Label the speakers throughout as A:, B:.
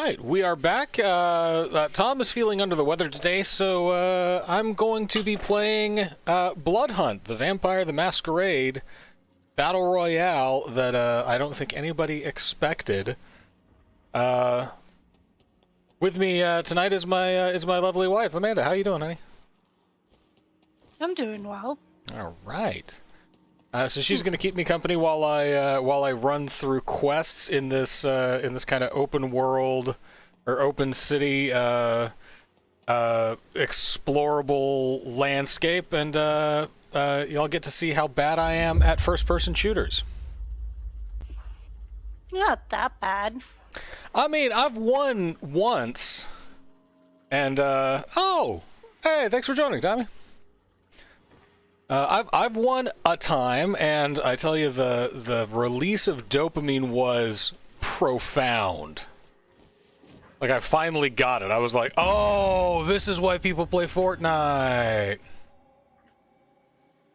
A: right, we are back. Tom is feeling under the weather today, so I'm going to be playing BLOODHUNT, the Vampire the Masquerade Battle Royale that I don't think anybody expected. With me tonight is my lovely wife, Amanda. How you doing, honey?
B: I'm doing well.
A: All right. So she's going to keep me company while I run through quests in this kind of open world or open city explorable landscape, and y'all get to see how bad I am at first-person shooters.
B: Not that bad.
A: I mean, I've won once, and oh, hey, thanks for joining, Tommy. I've won a time, and I tell you, the release of dopamine was profound. Like, I finally got it. I was like, oh, this is why people play Fortnite.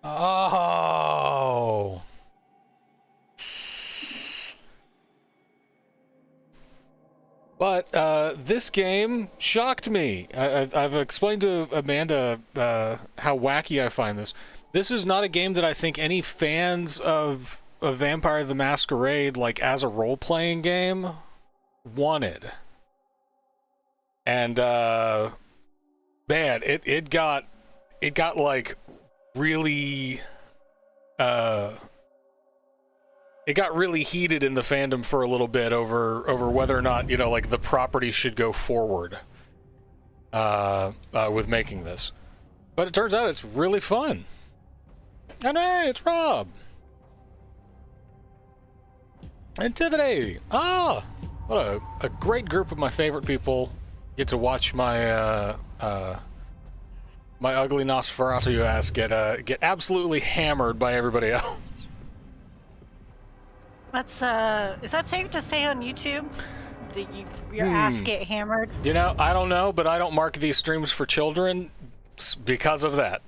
A: Oh. But this game shocked me. I've explained to Amanda how wacky I find this. This is not a game that I think any fans of Vampire the Masquerade, like as a role-playing game, wanted. And man, it got like really it got really heated in the fandom for a little bit over whether or not, you know, like the property should go forward with making this. But it turns out it's really fun. And hey, it's Rob. And Tiffany. Ah, what a great group of my favorite people get to watch my my ugly Nosferatu ass get absolutely hammered by everybody else.
B: That's is that safe to say on YouTube? That your ass get hammered?
A: You know, I don't know, but I don't mark these streams for children because of that.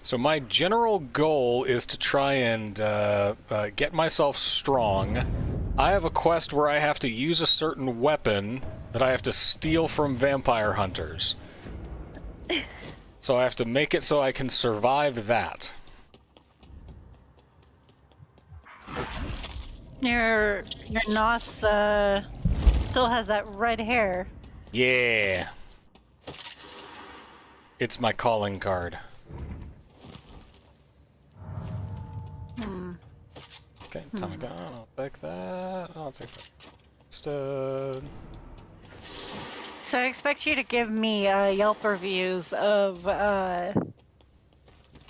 A: So my general goal is to try and get myself strong. I have a quest where I have to use a certain weapon that I have to steal from vampire hunters. So I have to make it so I can survive that.
B: Your Nos still has that red hair.
A: Yeah. It's my calling card. Okay, Tommy gun. I'll take that. I'll take that. Stood.
B: So I expect you to give me Yelp reviews of the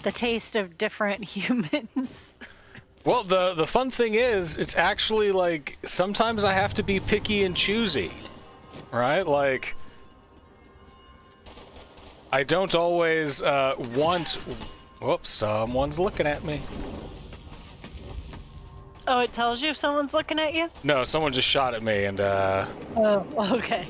B: taste of different humans.
A: Well, the fun thing is, it's actually like sometimes I have to be picky and choosy, right? Like I don't always want. Whoops! Someone's looking at me.
B: Oh, it tells you if someone's looking at you?
A: No, someone just shot at me, and
B: Oh, okay.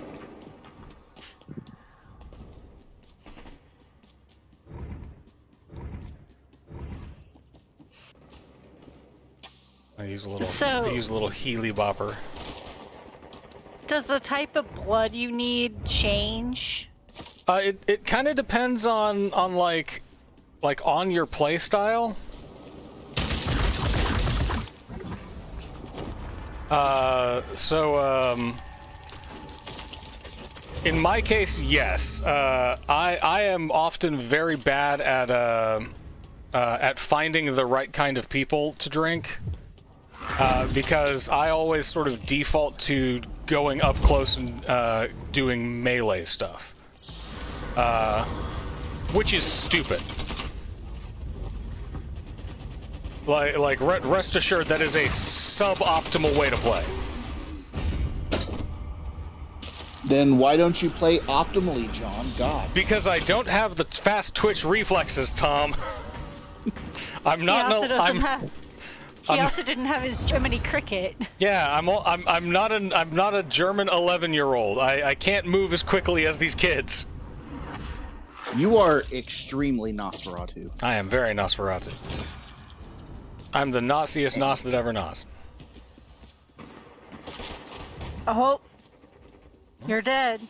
A: I use a little Healy bopper.
B: Does the type of blood you need change?
A: It kind of depends on like on your play style. In my case, yes. I am often very bad at finding the right kind of people to drink, because I always sort of default to going up close and doing melee stuff, which is stupid. Like, rest assured, that is a suboptimal way to play.
C: Then why don't you play optimally, John? God.
A: Because I don't have the fast twitch reflexes, Tom. I'm not.
B: He also didn't have his Jiminy Cricket.
A: Yeah, I'm not a German 11-year-old. I can't move as quickly as these kids.
C: You are extremely Nosferatu.
A: I am very Nosferatu. I'm the naughtiest nos that ever nos.
B: Oh, you're dead.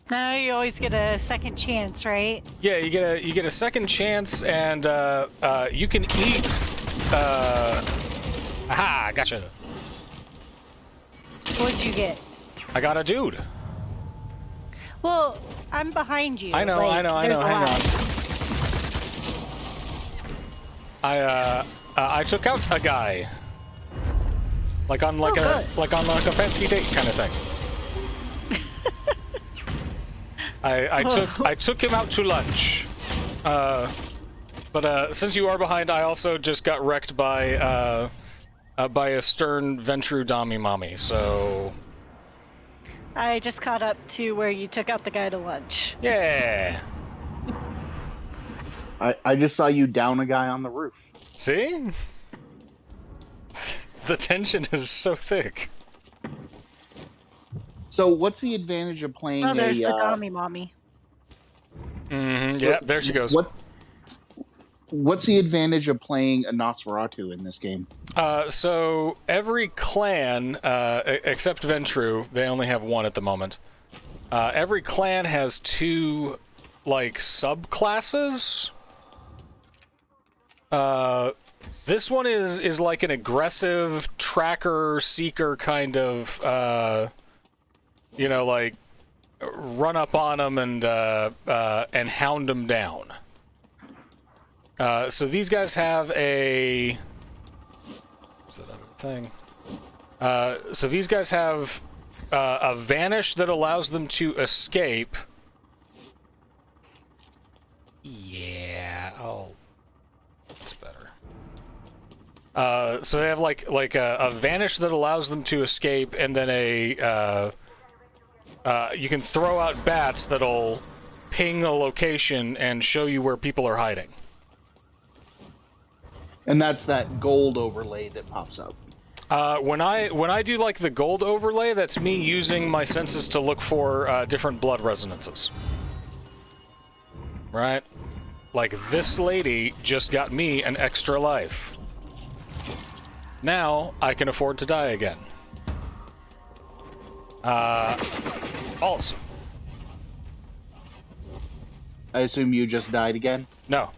B: No, you always get a second chance, right?
A: Yeah, you get a second chance, and you can eat. Aha! Gotcha.
B: What'd you get?
A: I got a dude.
B: Well, I'm behind you.
A: I know.
B: Like, there's a
A: Hang
B: lot.
A: on. I took out a guy. Like on like a fancy date kind of thing. I took him out to lunch. But since you are behind, I also just got wrecked by a stern Ventru Dami Mommy, so...
B: I just caught up to where you took out the guy to lunch.
A: Yeah!
C: I just saw you down a guy on the roof.
A: See? The tension is so thick.
C: So what's the advantage of playing
B: Oh, there's the Dami Mommy.
A: Mm-hmm, yeah, there she goes.
C: What's the advantage of playing a Nosferatu in this game?
A: So every clan, except Ventru, they only have one at the moment. Every clan has two, like, subclasses. This one is like an aggressive tracker seeker kind of, you know, like run up on them and hound them down. So these guys have a... What's that other thing? So these guys have a vanish that allows them to escape. Yeah. Oh, that's better. So they have like a vanish that allows them to escape, and then a you can throw out bats that'll ping a location and show you where people are hiding.
C: And that's that gold overlay that pops up.
A: When I do like the gold overlay, that's me using my senses to look for different blood resonances. Right? Like this lady just got me an extra life. Now I can afford to die again. Also.
C: I assume you just died again?
A: No.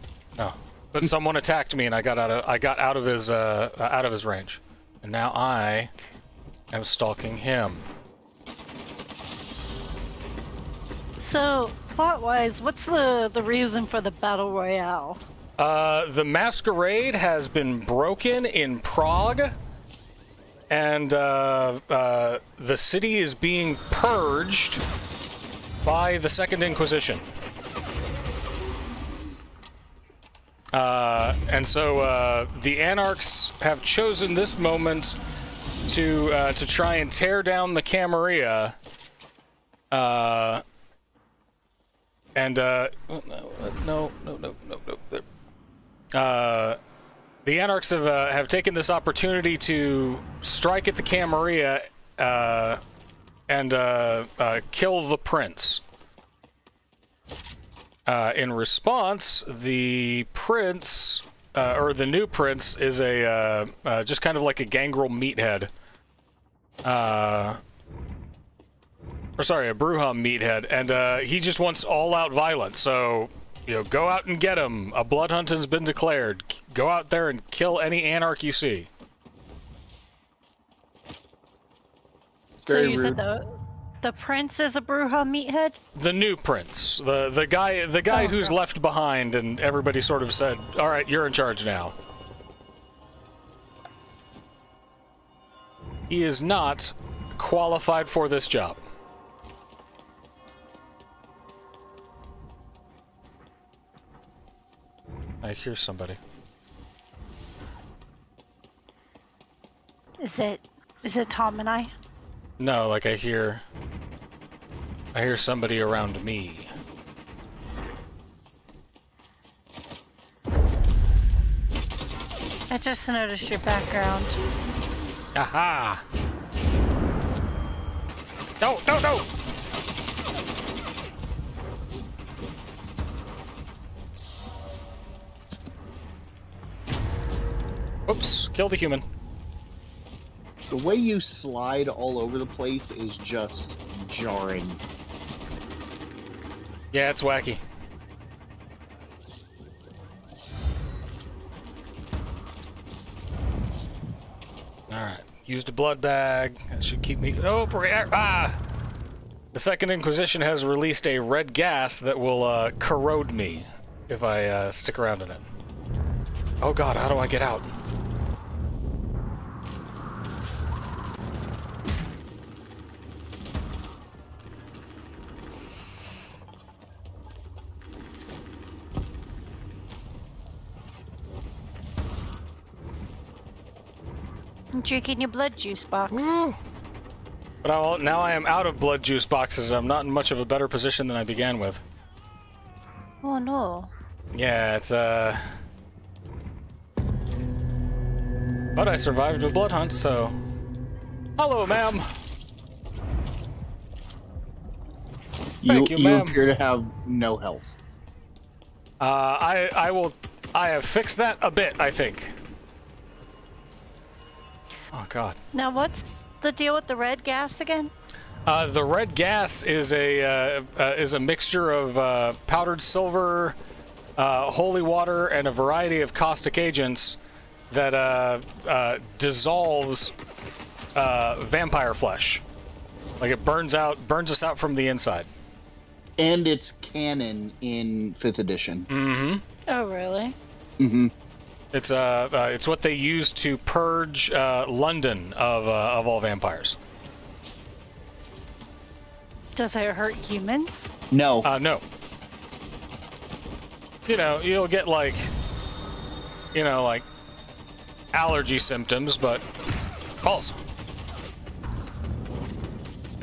A: But someone attacked me and I got out of his range. And now I am stalking him.
B: So, plot-wise, what's the reason for the Battle Royale?
A: The masquerade has been broken in Prague, and the city is being purged by the Second Inquisition. And so the Anarchs have chosen this moment to try and tear down the Camarilla. The Anarchs have taken this opportunity to strike at the Camarilla and kill the prince. In response, the prince, or the new prince, is a just kind of like a gangrel meathead. Or sorry, a Bruham meathead, and he just wants all-out violence. So, you know, go out and get him. A blood hunt has been declared. Go out there and kill any Anarch you see.
B: So you said the prince is a Bruja meathead?
A: The new prince, the guy who's left behind, and everybody sort of said, "All right, you're in charge now." He is not qualified for this job. I hear somebody.
B: Is it Tom and I?
A: No, like I hear somebody around me.
B: I just noticed your background.
A: Aha! No, no, no! Oops, kill the human.
C: The way you slide all over the place is just jarring.
A: Yeah, it's wacky. Alright, used a blood bag. That should keep me... Oh, ah! The Second Inquisition has released a red gas that will corrode me if I stick around in it. Oh god, how do I get out?
B: I'm drinking your blood juice box.
A: Woo. But now I am out of blood juice boxes. I'm not in much of a better position than I began with.
B: Oh no.
A: Yeah, it's but I survived a blood hunt, so... Hello, ma'am! Thank you,
C: You
A: ma'am.
C: appear to have no health.
A: I have fixed that a bit, I think. Oh, God.
B: Now what's the deal with the red gas again?
A: The red gas is a mixture of powdered silver, holy water, and a variety of caustic agents that dissolves vampire flesh. Like it burns us out from the inside.
C: And it's canon in 5th edition.
A: Mm-hmm.
B: Oh really?
C: Mm-hmm.
A: It's what they use to purge London of all vampires.
B: Does it hurt humans?
C: No.
A: No. You know, you'll get like allergy symptoms, but false.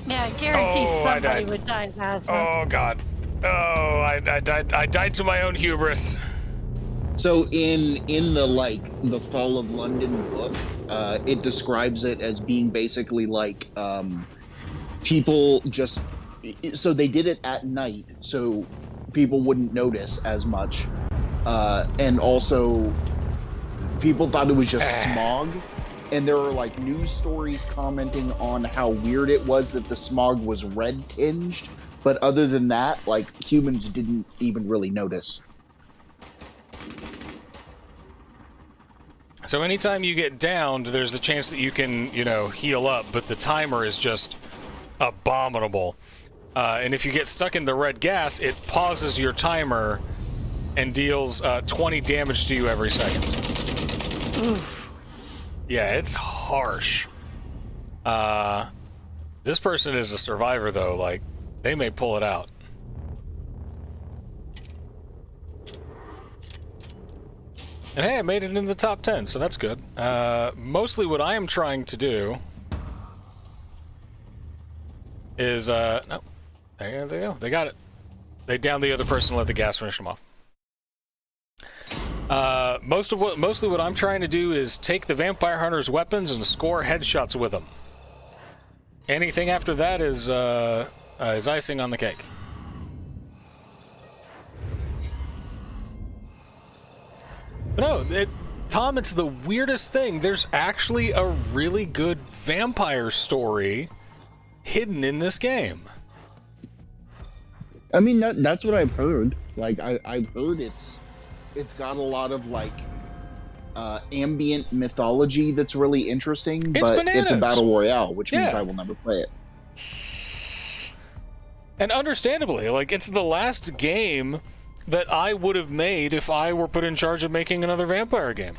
B: Yeah, I guarantee
A: Oh, I
B: somebody
A: died.
B: would die of asthma.
A: Oh God. Oh, I died to my own hubris.
C: So in the Fall of London book, it describes it as being basically like people just... So they did it at night, so people wouldn't notice as much. And also, people thought it was just smog. And there were like news stories commenting on how weird it was that the smog was red tinged. But other than that, like, humans didn't even really notice.
A: So anytime you get downed, there's the chance that you can, heal up, but the timer is just abominable. And if you get stuck in the red gas, it pauses your timer and deals 20 damage to you every second.
B: Oof.
A: Yeah, it's harsh. This person is a survivor, though. Like, they may pull it out. And hey, I made it in the top 10, so that's good. Mostly what I am trying to do is, no. There they go. They got it. They downed the other person and let the gas finish them off. Mostly what I'm trying to do is take the vampire hunter's weapons and score headshots with them. Anything after that is icing on the cake. But no, Tom, it's the weirdest thing. There's actually a really good vampire story hidden in this game.
C: I mean, that's what I've heard. Like, I've heard it's got a lot of, like, ambient mythology that's really interesting,
A: It's
C: but
A: bananas.
C: it's a battle royale, which means
A: Yeah.
C: I will never play it.
A: And understandably, like, it's the last game that I would have made if I were put in charge of making another vampire game.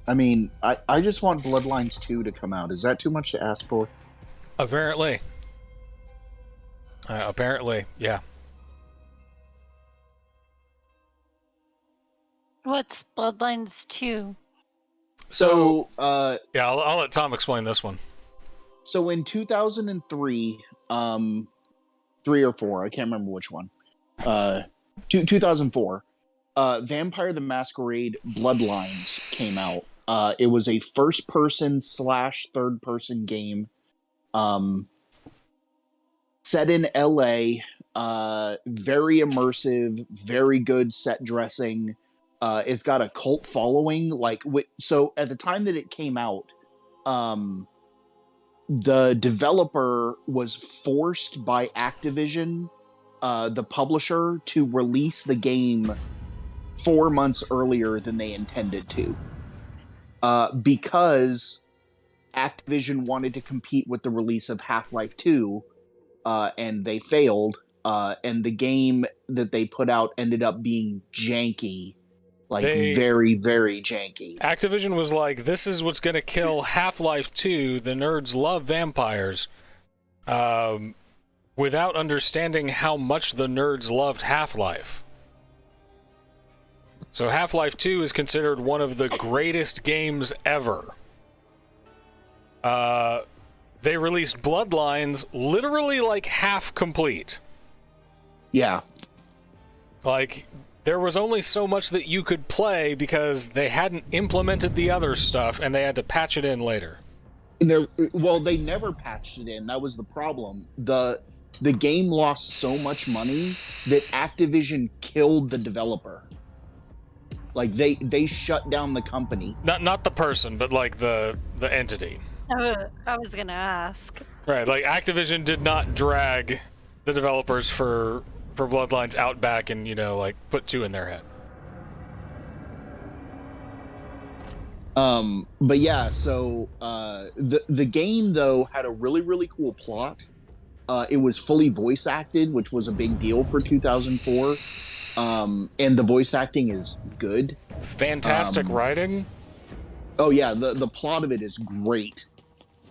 C: I mean, I just want Bloodlines 2 to come out. Is that too much to ask for?
A: Apparently. Apparently, yeah.
B: What's Bloodlines 2?
C: So,
A: Yeah, I'll let Tom explain this one.
C: so in 2003, 3 or 4, I can't remember which one. 2004, Vampire the Masquerade Bloodlines came out. It was a first-person / third-person game, set in LA, very immersive, very good set dressing, It's got a cult following. So at the time that it came out, the developer was forced by Activision, the publisher, to release the game 4 months earlier than they intended to, because Activision wanted to compete with the release of Half-Life 2, and they failed. And the game that they put out ended up being janky. Very, very janky.
A: Activision was like, this is what's going to kill Half-Life 2. The nerds love vampires. Without understanding how much the nerds loved Half-Life. So Half-Life 2 is considered one of the greatest games ever. They released Bloodlines literally like half complete.
C: Yeah.
A: Like, there was only so much that you could play because they hadn't implemented the other stuff and they had to patch it in later.
C: They never patched it in. That was the problem. The game lost so much money that Activision killed the developer. Like, they shut down the company.
A: Not the person, but like the entity.
B: I was gonna ask.
A: Right, like Activision did not drag the developers for Bloodlines out back and, like, put 2 in their head.
C: But yeah, so the game though had a really, really cool plot. It was fully voice acted, which was a big deal for 2004. And the voice acting is good.
A: Fantastic writing.
C: Oh yeah, the plot of it is great.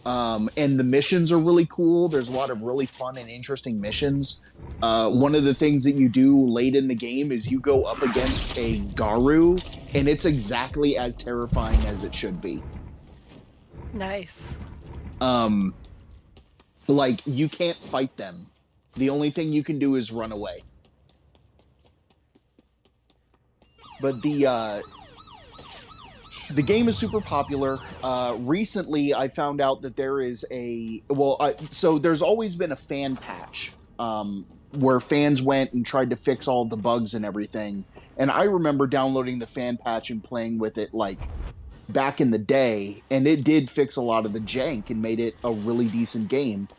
C: And the missions are really cool. There's a lot of really fun and interesting missions. One of the things that you do late in the game is you go up against a Garu, and it's exactly as terrifying as it should be.
B: Nice.
C: Like, you can't fight them. The only thing you can do is run away. But the game is super popular. Recently, I found out that there is so there's always been a fan patch, where fans went and tried to fix all the bugs and everything. And I remember downloading the fan patch and playing with it, like, back in the day, and it did fix a lot of the jank and made it a really decent game.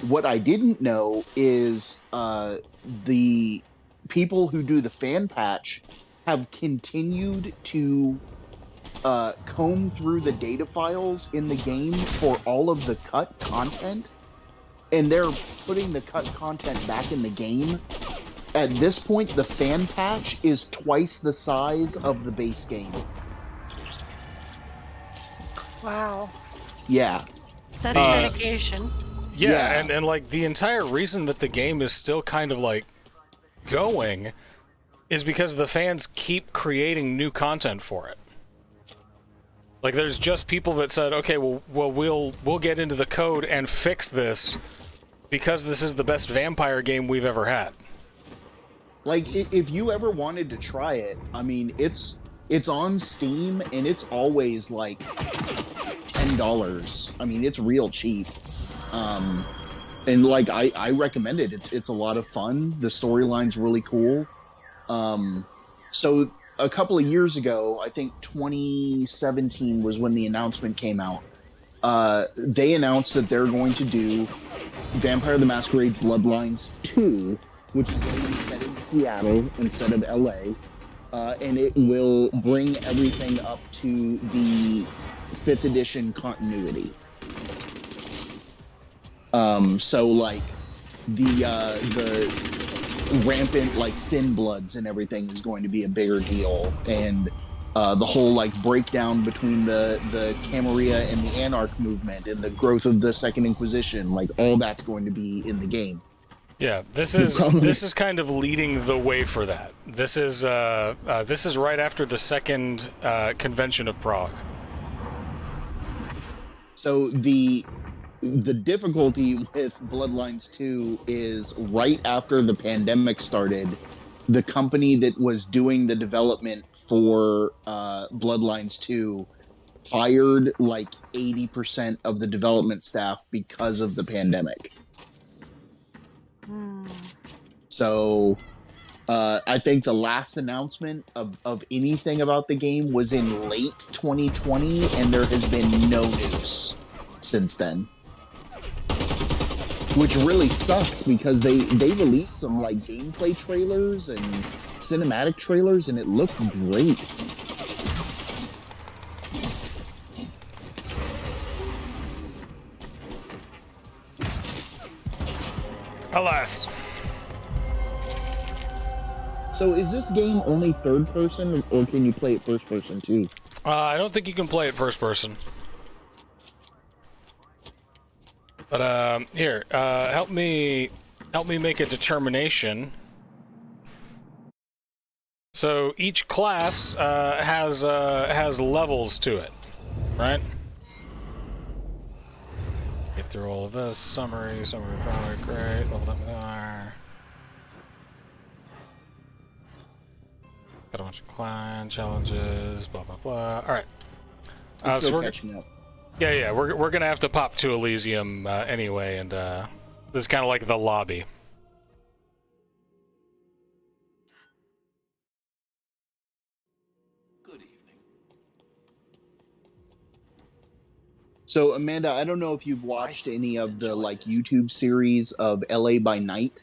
C: What I didn't know is the people who do the fan patch have continued to comb through the data files in the game for all of the cut content, and they're putting the cut content back in the game. At this point, the fan patch is twice the size of the base game.
B: Wow.
C: Yeah.
B: That's dedication.
A: Yeah, and like the entire reason that the game is still kind of like going is because the fans keep creating new content for it. Like, there's just people that said, okay, well we'll get into the code and fix this because this is the best vampire game we've ever had.
C: Like, if you ever wanted to try it, I mean, it's on Steam, and it's always like $10. I mean, it's real cheap. And like, I recommend it. It's a lot of fun. The storyline's really cool. So a couple of years ago, I think 2017 was when the announcement came out. They announced that they're going to do Vampire the Masquerade Bloodlines 2, which is going to be set in Seattle instead of LA. And it will bring everything up to the 5th edition continuity. So like the rampant like thin bloods and everything is going to be a bigger deal, and the whole like breakdown between the Camarilla and the Anarch movement and the growth of the Second Inquisition, like all that's going to be in the game.
A: Yeah, this is kind of leading the way for that. This is right after the second convention of Prague.
C: So the difficulty with Bloodlines 2 is right after the pandemic started, the company that was doing the development for Bloodlines 2 fired like 80% of the development staff because of the pandemic. So I think the last announcement of anything about the game was in late 2020, and there has been no news since then. Which really sucks because they released some like gameplay trailers and cinematic trailers, and it looked great.
A: Alas.
C: So is this game only third person, or can you play it first person too?
A: I don't think you can play it first person. But here, help me make a determination. So each class has levels to it, right? Get through all of this. Summary, probably great. Level up there. Got a bunch of client challenges, blah blah blah. All right.
C: So
A: we're
C: catching up.
A: Yeah, we're gonna have to pop to Elysium anyway, and this is kind of like the lobby.
D: Good evening.
C: So Amanda, I don't know if you've watched any of the like YouTube series of LA by Night.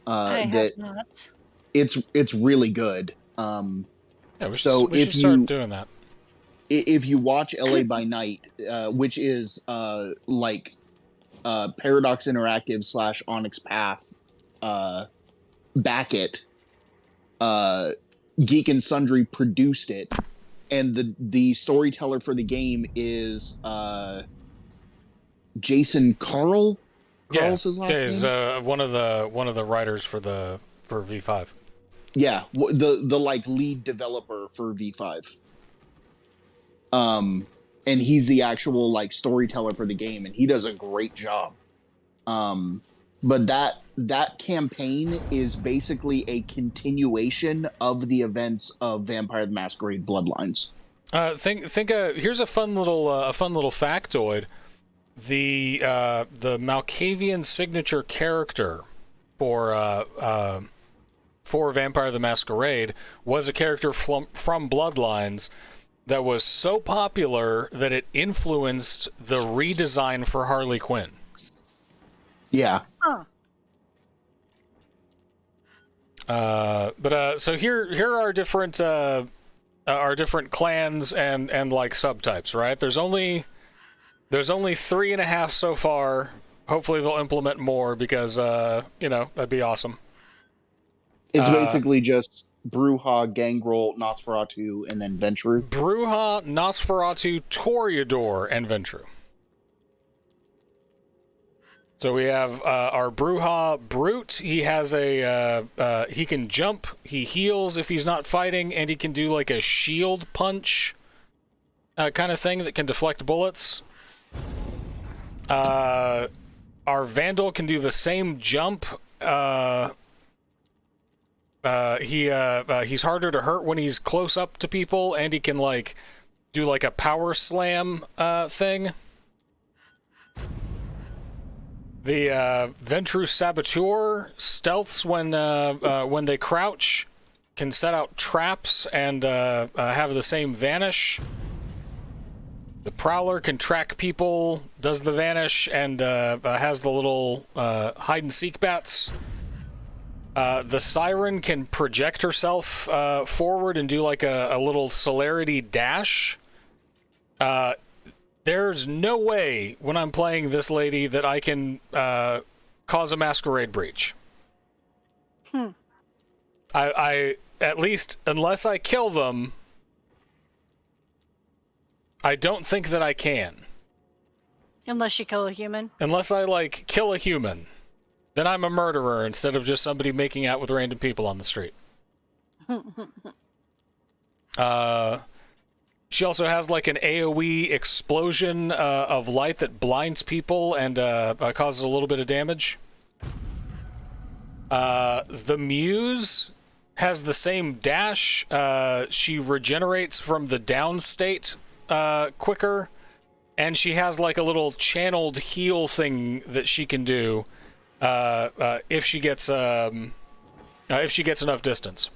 B: I have not.
C: It's really good.
A: Yeah, we
C: So
A: should
C: if
A: start
C: you-
A: doing that.
C: If you watch LA by Night, which is like Paradox Interactive / Onyx Path, back it, Geek and Sundry produced it, and the storyteller for the game is Jason Carl. Carl's his last
A: He's
C: name?
A: one of the writers for V5.
C: Yeah, the like lead developer for V5. And he's the actual like storyteller for the game, and he does a great job. But that campaign is basically a continuation of the events of Vampire the Masquerade Bloodlines.
A: Here's a fun little factoid. The Malkavian signature character for Vampire the Masquerade was a character from Bloodlines that was so popular that it influenced the redesign for Harley Quinn.
C: Yeah.
B: Huh.
A: So here are different clans and like subtypes, right? There's only 3.5 so far. Hopefully they'll implement more because that'd be awesome.
C: It's basically just Bruja, Gangrel, Nosferatu, and then Ventru.
A: Bruja, Nosferatu, Toreador, and Ventru. So we have our Bruja Brute. He has he can jump, he heals if he's not fighting, and he can do like a shield punch kind of thing that can deflect bullets. Our Vandal can do the same jump. He's harder to hurt when he's close up to people, and he can like do like a power slam thing. The Ventru Saboteur stealths when they crouch, can set out traps and have the same vanish. The Prowler can track people, does the vanish, and has the little hide and seek bats. The Siren can project herself forward and do like a little celerity dash. There's no way when I'm playing this lady that I can cause a masquerade breach. I at least, unless I kill them, I don't think that I can.
B: Unless you kill a human.
A: Unless I, like, kill a human. Then I'm a murderer instead of just somebody making out with random people on the street. She also has, like, an AoE explosion of light that blinds people and causes a little bit of damage. The Muse has the same dash. She regenerates from the down state quicker, and she has like a little channeled heal thing that she can do if she gets if she gets enough distance.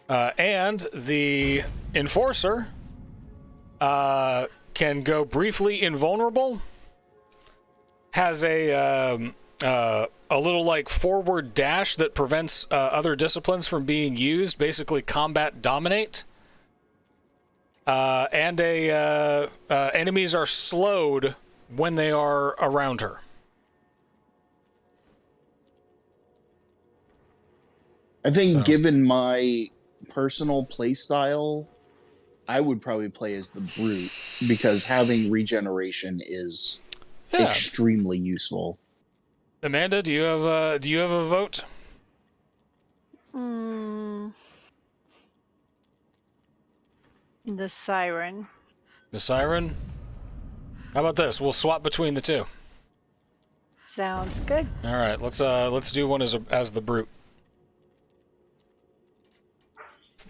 A: And the Enforcer can go briefly invulnerable. Has a little like forward dash that prevents other disciplines from being used. Basically, combat dominate. And enemies are slowed when they are around her.
C: I think, given my personal play style, I would probably play as the Brute because having regeneration is extremely useful.
A: Amanda, do you have a vote?
B: The Siren.
A: The Siren? How about this? We'll swap between the two.
B: Sounds good.
A: All right, let's do one as the Brute.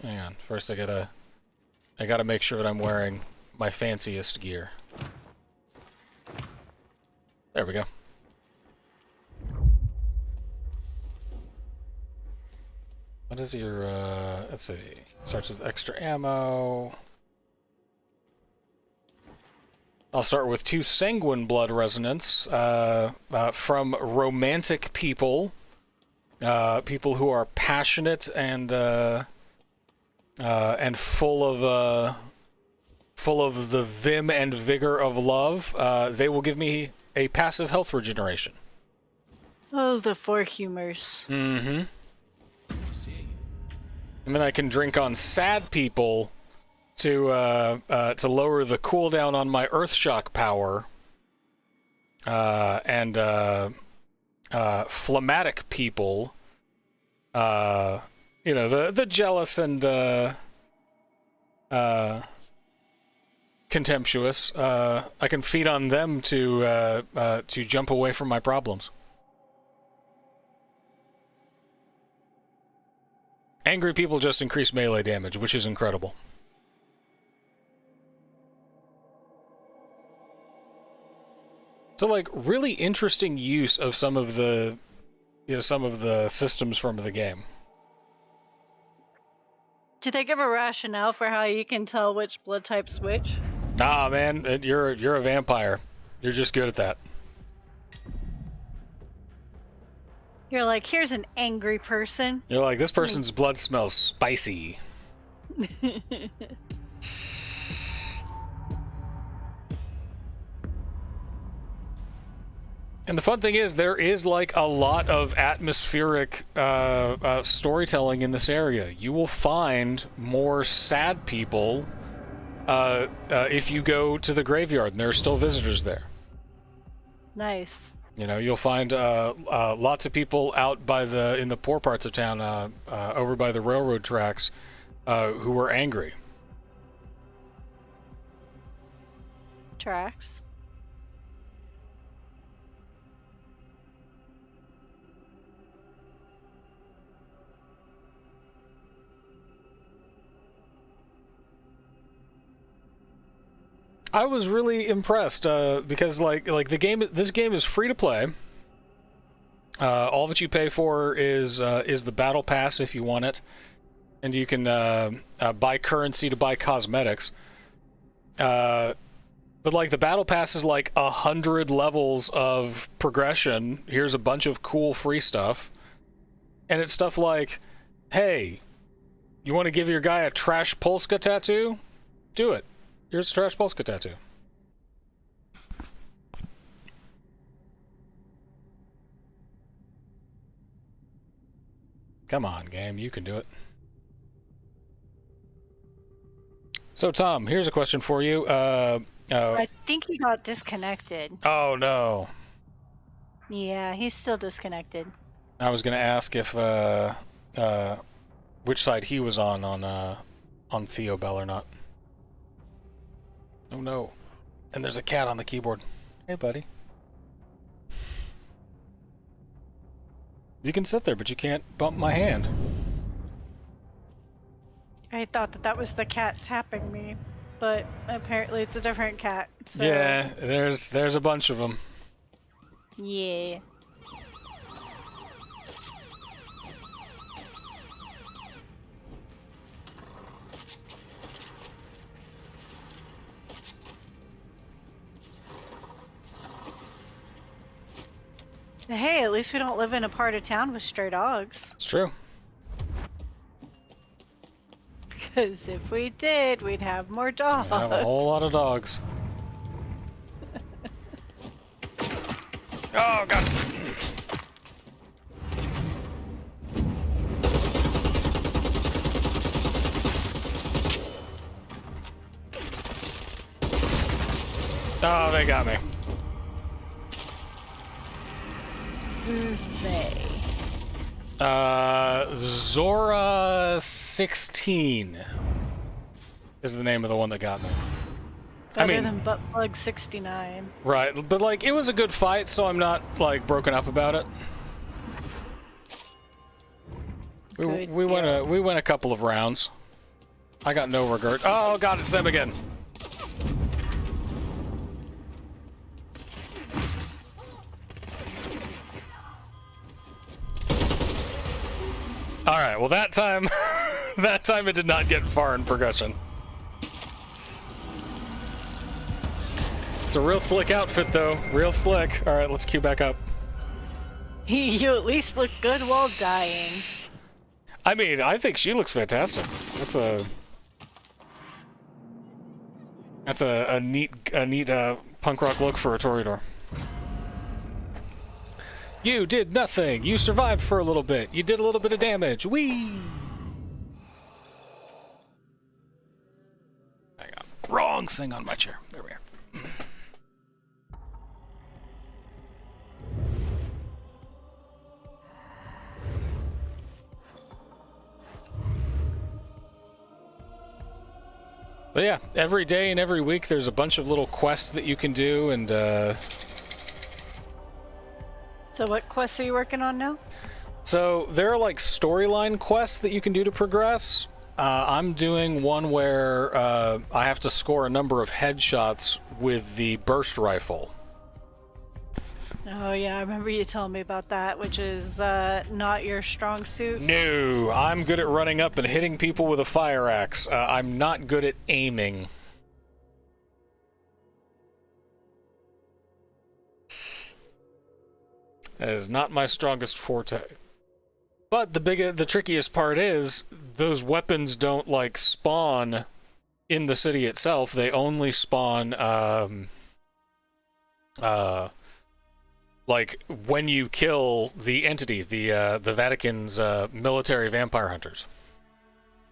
A: Hang on. First, I gotta make sure that I'm wearing my fanciest gear. There we go. What is your, let's see. Starts with extra ammo. I'll start with 2 sanguine blood resonance, from romantic people. People who are passionate and full of the vim and vigor of love. They will give me a passive health regeneration.
B: Oh, the 4 humors.
A: Mm-hmm. And then I can drink on sad people to lower the cooldown on my Earthshock power. And phlegmatic people, you know, the jealous and contemptuous. I can feed on them to jump away from my problems. Angry people just increase melee damage, which is incredible. So, like, really interesting use of some of the systems from the game.
B: Do they give a rationale for how you can tell which blood type's which?
A: Nah, man, you're a vampire. You're just good at that.
B: You're like, here's an angry person.
A: You're like, this person's blood smells spicy. And the fun thing is, there is like a lot of atmospheric storytelling in this area. You will find more sad people if you go to the graveyard, and there are still visitors there.
B: Nice.
A: You know, you'll find lots of people out in the poor parts of town, over by the railroad tracks, who were angry.
B: Tracks.
A: I was really impressed because like this game is free to play. All that you pay for is the battle pass if you want it, and you can buy currency to buy cosmetics. But like the battle pass is like 100 levels of progression. Here's a bunch of cool free stuff, and it's stuff like, hey, you want to give your guy a trash Polska tattoo? Do it. Here's a trash Polska tattoo. Come on, game. You can do it. So, Tom, here's a question for you.
B: I think he got disconnected.
A: Oh, no.
B: Yeah, he's still disconnected.
A: I was going to ask if which side he was on Theo Bell or not. Oh no. And there's a cat on the keyboard. Hey, buddy. You can sit there, but you can't bump my hand.
B: I thought that was the cat tapping me, but apparently it's a different cat. So...
A: Yeah, there's a bunch of them.
B: Yeah. Hey, at least we don't live in a part of town with stray dogs.
A: It's true.
B: Because if we did, we'd have more dogs.
A: We have a whole lot of dogs. Oh, God. Oh, they got me.
B: Who's they?
A: Zora 16 is the name of the one that got me.
B: Better than Buttplug 69.
A: Right, but like it was a good fight, so I'm not like broken up about it. We went a couple of rounds. I got no regret. Oh God, it's them again. All right, well that time, that time it did not get far in progression. It's a real slick outfit, though. Real slick. All right, let's queue back up.
B: You at least look good while dying.
A: I mean, I think she looks fantastic. That's a neat punk rock look for a Toreador. You did nothing. You survived for a little bit. You did a little bit of damage. Whee! Hang on. Wrong thing on my chair. There we are. But yeah, every day and every week there's a bunch of little quests that you can do, and
B: So what quests are you working on now?
A: so there are like storyline quests that you can do to progress. I'm doing one where I have to score a number of headshots with the burst rifle.
B: Oh yeah, I remember you telling me about that, which is not your strong suit.
A: No, I'm good at running up and hitting people with a fire axe. I'm not good at aiming. That is not my strongest forte. But the trickiest part is those weapons don't like spawn in the city itself. They only spawn like when you kill the entity, the Vatican's military vampire hunters.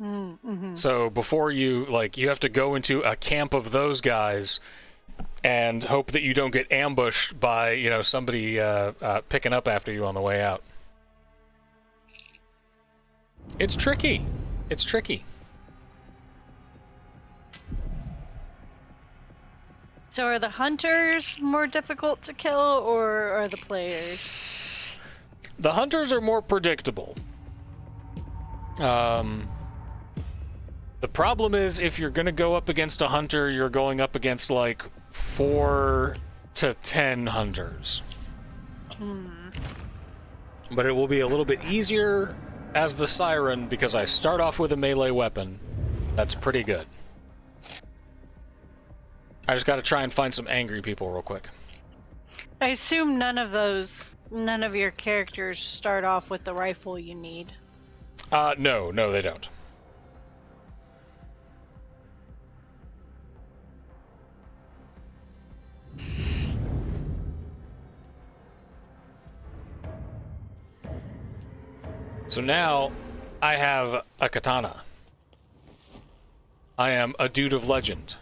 B: Mm-hmm.
A: So before you you have to go into a camp of those guys and hope that you don't get ambushed by somebody picking up after you on the way out. It's tricky. It's tricky.
B: So are the hunters more difficult to kill, or are the players?
A: The hunters are more predictable. The problem is if you're going to go up against a hunter, you're going up against like 4 to 10 hunters. But it will be a little bit easier as the Siren because I start off with a melee weapon. That's pretty good. I just got to try and find some angry people real quick.
B: I assume none of your characters start off with the rifle you need.
A: No, they don't. So now I have a katana. I am a dude of legend.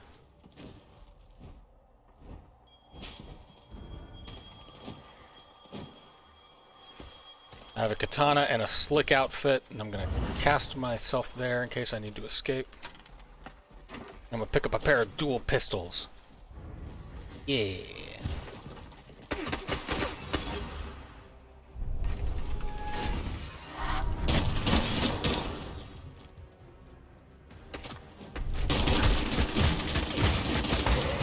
A: I have a katana and a slick outfit, and I'm gonna cast myself there in case I need to escape. I'm gonna pick up a pair of dual pistols. Yeah.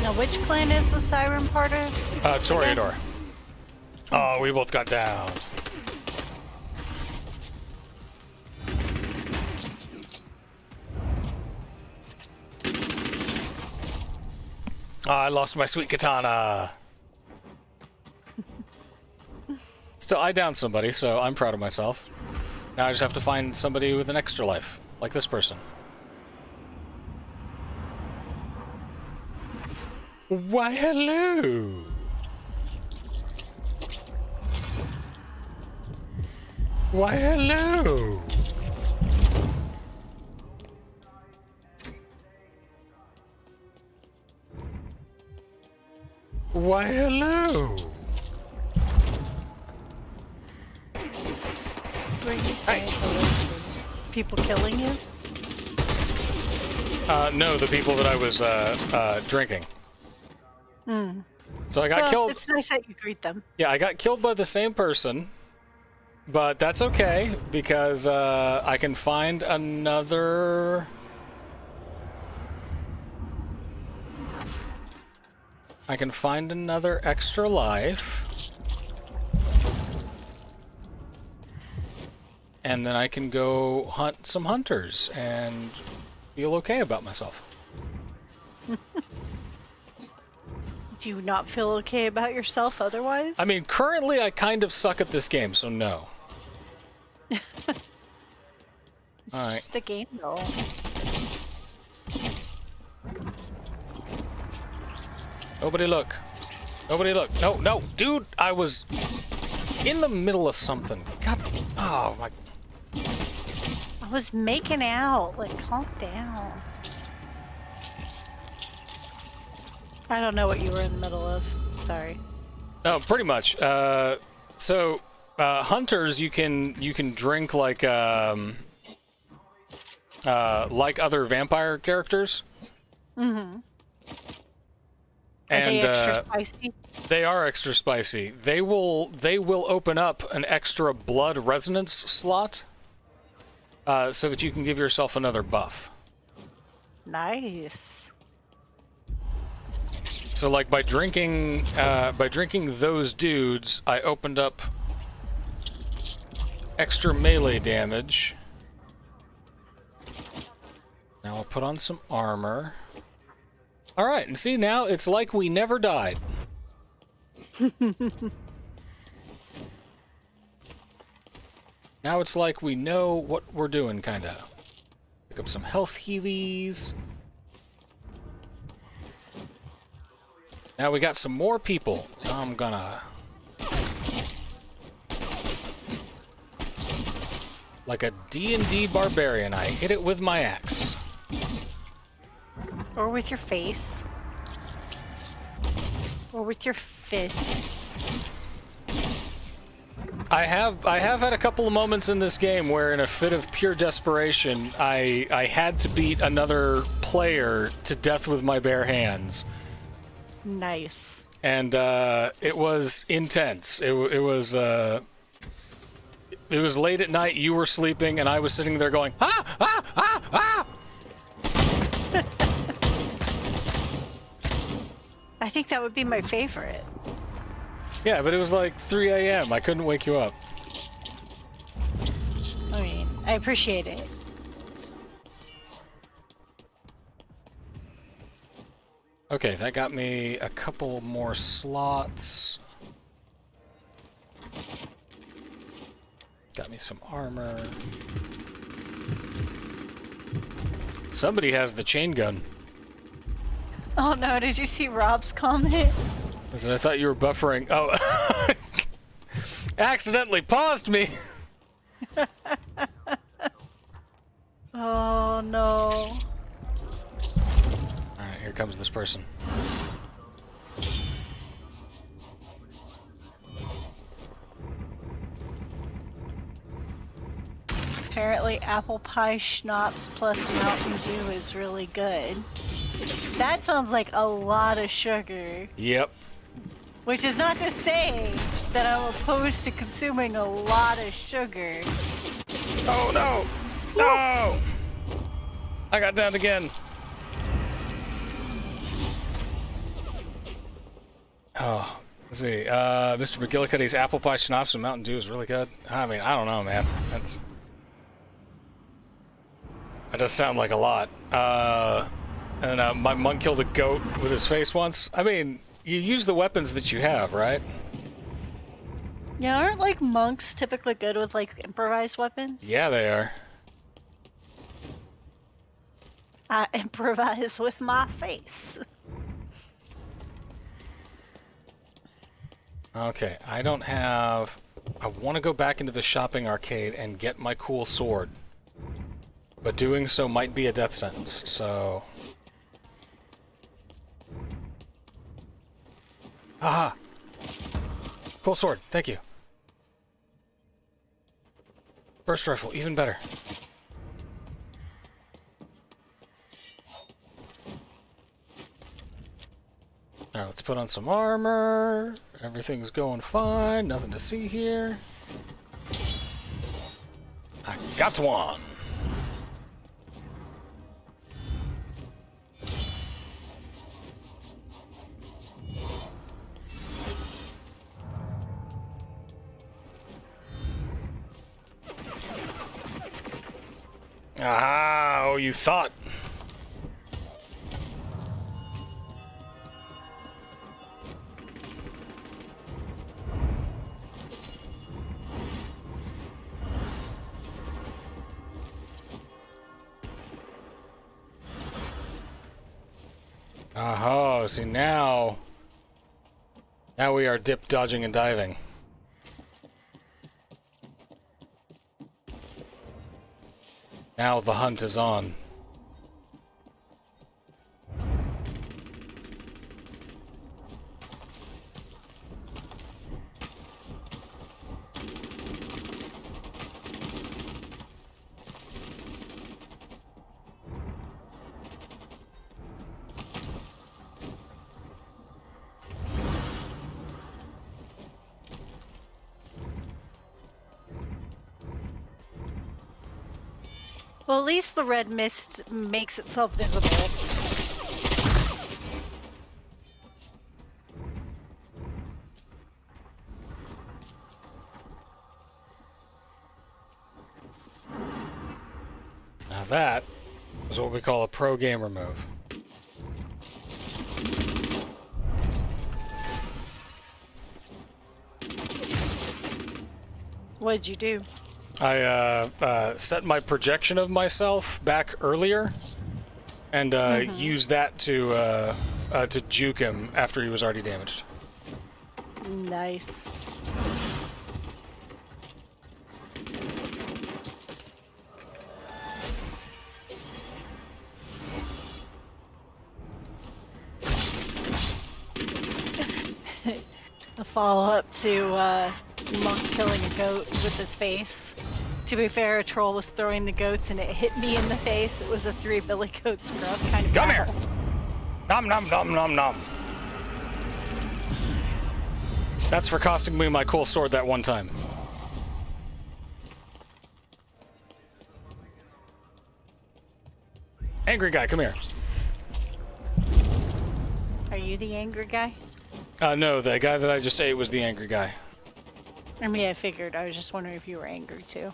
B: Now, which clan is the Siren part of?
A: Toreador. Oh, we both got down. I lost my sweet katana. It's Still, I downed somebody, so I'm proud of myself. Now I just have to find somebody with an extra life, like this person. Why, hello! Why, hello! Why, hello!
B: Were you saying people killing you?
A: No, the people that I was drinking.
B: Hmm.
A: So I got killed.
B: It's nice that you greet them.
A: Yeah, I got killed by the same person, but that's okay because I can find another. I can find another extra life. And then I can go hunt some hunters and feel okay about myself.
B: Do you not feel okay about yourself otherwise?
A: I mean, currently I kind of suck at this game, so no.
B: It's
A: All right.
B: just a game, though.
A: Nobody look. Nobody look. No, no, dude, I was in the middle of something. God, oh my.
B: I was making out. Like, calm down. I don't know what you were in the middle of. Sorry.
A: No, pretty much. So hunters, you can drink like other vampire characters.
B: Mm-hmm. Are
A: And
B: they extra spicy?
A: they are extra spicy. They will open up an extra blood resonance slot, so that you can give yourself another buff.
B: Nice.
A: So like by drinking those dudes, I opened up extra melee damage. Now I'll put on some armor. All right, and see now it's like we never died. Now it's like we know what we're doing, kinda. Pick up some health healies. Now we got some more people. I'm gonna... Like a D&D barbarian, I hit it with my axe.
B: Or with your face. Or with your fist.
A: I have had a couple of moments in this game where in a fit of pure desperation, I had to beat another player to death with my bare hands.
B: Nice.
A: And it was intense. It was late at night, you were sleeping, and I was sitting there going, ah, ah, ah, ah!
B: I think that would be my favorite.
A: Yeah, but it was like 3 a.m. I couldn't wake you up.
B: I mean, I appreciate it.
A: Okay, that got me a couple more slots. Got me some armor. Somebody has the chain gun.
B: Oh no, did you see Rob's comment?
A: Listen, I thought you were buffering. Oh, accidentally paused me.
B: Oh no.
A: Alright, here comes this person.
B: Apparently apple pie schnapps plus Mountain Dew is really good. That sounds like a lot of sugar.
A: Yep.
B: Which is not to say that I'm opposed to consuming a lot of sugar.
A: Oh no! No! I got downed again. Oh, let's see. Mr. McGillicuddy's apple pie schnapps and Mountain Dew is really good. I mean, I don't know, man. That does sound like a lot. And my monk killed a goat with his face once. I mean, you use the weapons that you have, right?
B: Yeah, aren't like monks typically good with like improvised weapons?
A: Yeah, they are.
B: I improvise with my face.
A: Okay, I don't have... I want to go back into the shopping arcade and get my cool sword. But doing so might be a death sentence, so... Aha! Cool sword, thank you. Burst rifle, even better. Now let's put on some armor. Everything's going fine, nothing to see here. I got one! Ah, oh, you thought. Oh, see now we are dip, dodging, and diving. Now the hunt is on.
B: Well, at least the red mist makes itself visible.
A: Now that is what we call a pro gamer move.
B: What'd you do?
A: I set my projection of myself back earlier, and used that to juke him after he was already damaged.
B: Nice. A follow-up to Monk killing a goat with his face. To be fair, a troll was throwing the goats and it hit me in the face. It was a 3 billy goat scrub kind of
A: Come
B: battle.
A: here! Nom nom nom nom nom. That's for costing me my cool sword that one time. Angry guy, come here.
B: Are you the angry guy?
A: No, the guy that I just ate was the angry guy.
B: I mean, I figured. I was just wondering if you were angry too.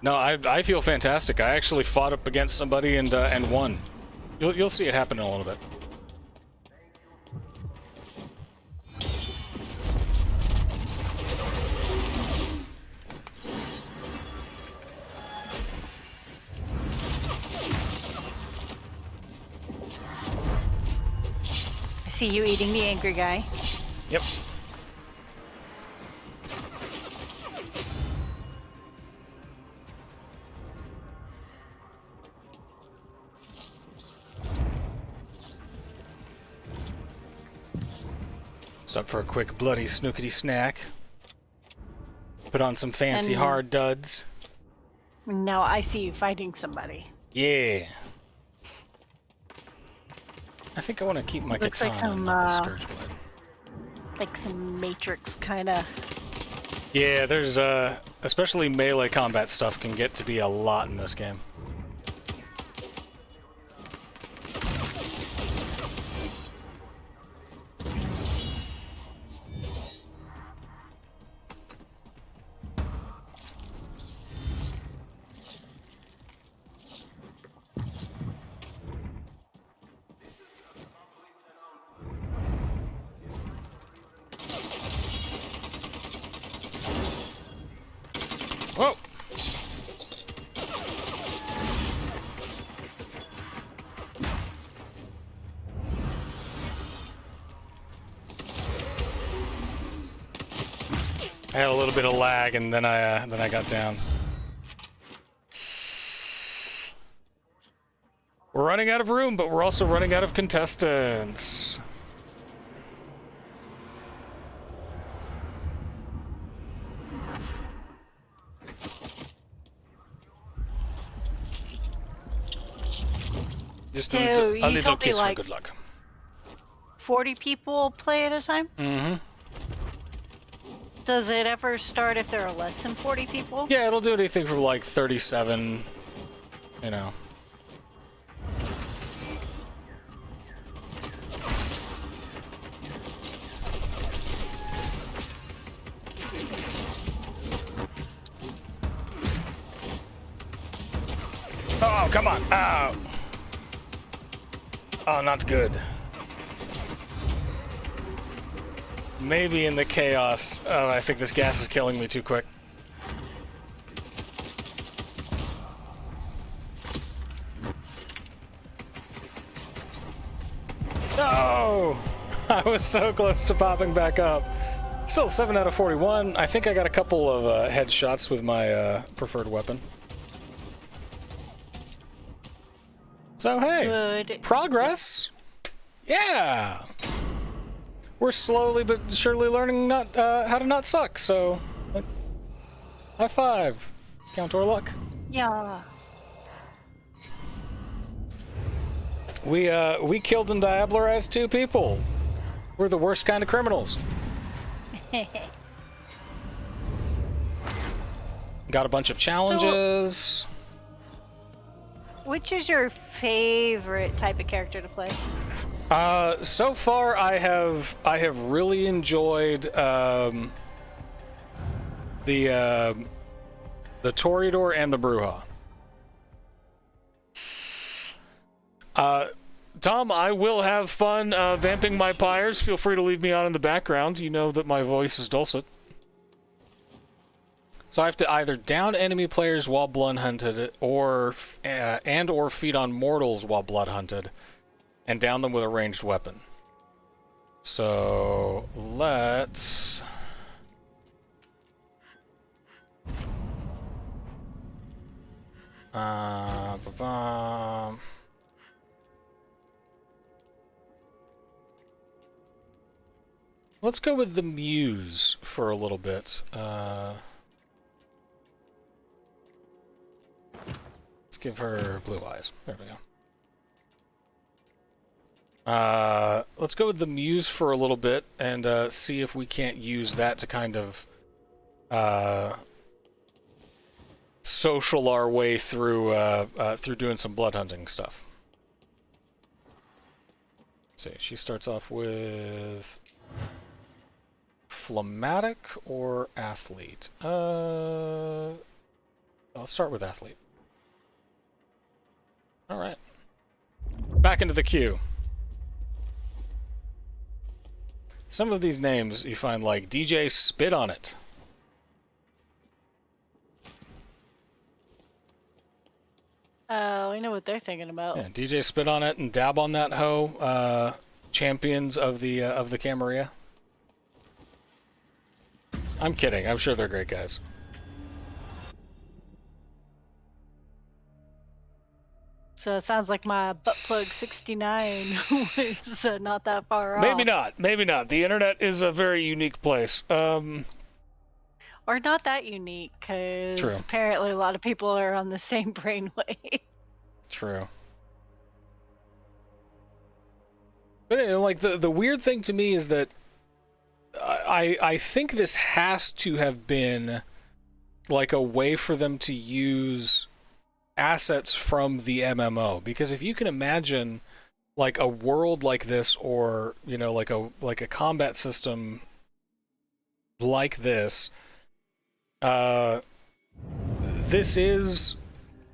A: No, I feel fantastic. I actually fought up against somebody and won. You'll see it happen in a little bit.
B: I see you eating the angry guy.
A: Yep. So up for a quick bloody snookety snack. Put on some fancy
B: And-
A: hard duds.
B: Now I see you fighting somebody.
A: Yeah. I think I want to keep my
B: Looks
A: katana
B: like some,
A: and not the scourge blade.
B: Like some Matrix kind of.
A: Yeah, there's especially melee combat stuff can get to be a lot in this game. Whoa! I had a little bit of lag, and then I got down. We're running out of room, but we're also running out of contestants. Just
B: So,
A: a
B: you
A: little
B: told me,
A: kiss for
B: like,
A: good luck.
B: 40 people play at a time?
A: Mm-hmm.
B: Does it ever start if there are less than 40 people?
A: Yeah, it'll do anything from like 37, you know. Oh, come on. Ow. Oh, not good. Maybe in the chaos. Oh, I think this gas is killing me too quick. No! I was so close to popping back up. Still 7 out of 41. I think I got a couple of headshots with my preferred weapon. So, hey,
B: Good.
A: progress. Yeah. We're slowly but surely learning not how to not suck, so high five. Count our luck.
B: Yeah.
A: We killed and diablerized 2 people. We're the worst kind of criminals. Got a bunch of challenges.
B: Which is your favorite type of character to play?
A: So far I have really enjoyed the Toreador and the Bruja. Tom, I will have fun vamping my pyres. Feel free to leave me on in the background. You know that my voice is dulcet. So I have to either down enemy players while blood hunted, or or feed on mortals while blood hunted, and down them with a ranged weapon. So let's let's go with the Muse for a little bit. Let's give her blue eyes. There we go. Let's go with the Muse for a little bit and see if we can't use that to kind of social our way through through doing some blood hunting stuff. Let's see, she starts off with phlegmatic or athlete. I'll start with athlete. All right. Back into the queue. Some of these names you find like DJ Spit on It.
B: I know what they're thinking about.
A: Yeah, DJ Spit on It and Dab on That Hoe, champions of the Camarilla. I'm kidding. I'm sure they're great guys.
B: So it sounds like my butt plug 69 was not that far off.
A: Maybe not. Maybe not. The internet is a very unique place.
B: Or not that unique, because
A: True.
B: apparently a lot of people are on the same brainwave.
A: True. But you know, like the weird thing to me is that I think this has to have been like a way for them to use assets from the MMO, because if you can imagine like a world like this, or you know, like a combat system like this, this is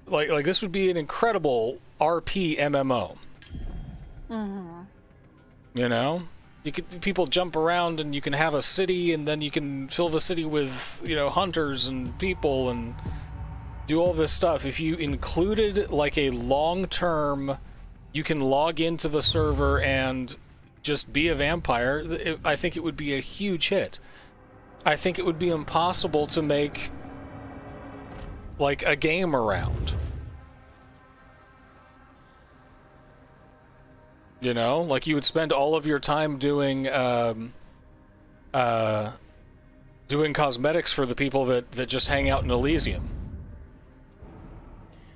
A: like this would be an incredible RP MMO.
B: Mm-hmm.
A: You know, people jump around, and you can have a city, and then you can fill the city with, you know, hunters and people and do all this stuff. If you included like a long-term, you can log into the server and just be a vampire, I think it would be a huge hit. I think it would be impossible to make like a game around. You know, like you would spend all of your time doing doing cosmetics for the people that just hang out in Elysium.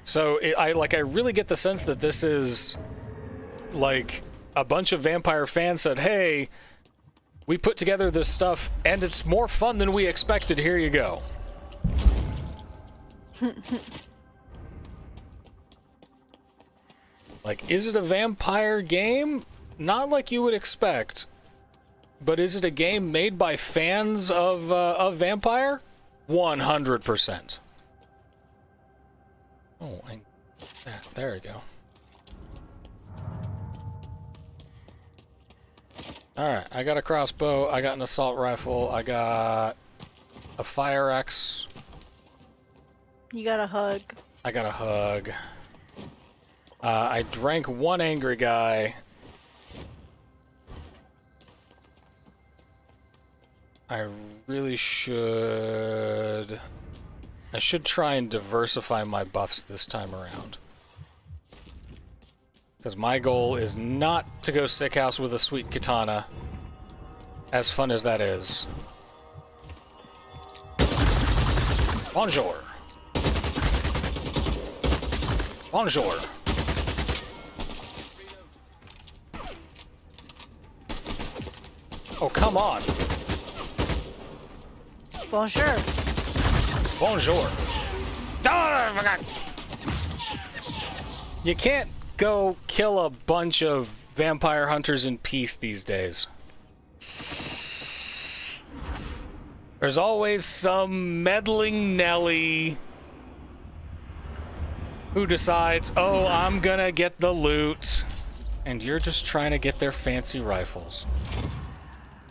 A: So I really get the sense that this is like a bunch of vampire fans said, "Hey, we put together this stuff and it's more fun than we expected. Here you go." Like, is it a vampire game? Not like you would expect. But is it a game made by fans of Vampire? 100%. Oh, there we go. Alright, I got a crossbow, I got an assault rifle, I got a fire axe.
B: You got a hug.
A: I got a hug. I drank one angry guy. I really should... I should try and diversify my buffs this time around. Because my goal is not to go sick house with a sweet katana, as fun as that is. Bonjour. Bonjour. Oh, come on.
B: Bonjour.
A: Bonjour. Oh, I forgot. You can't go kill a bunch of vampire hunters in peace these days. There's always some meddling Nelly who decides, oh, I'm gonna get the loot. And you're just trying to get their fancy rifles.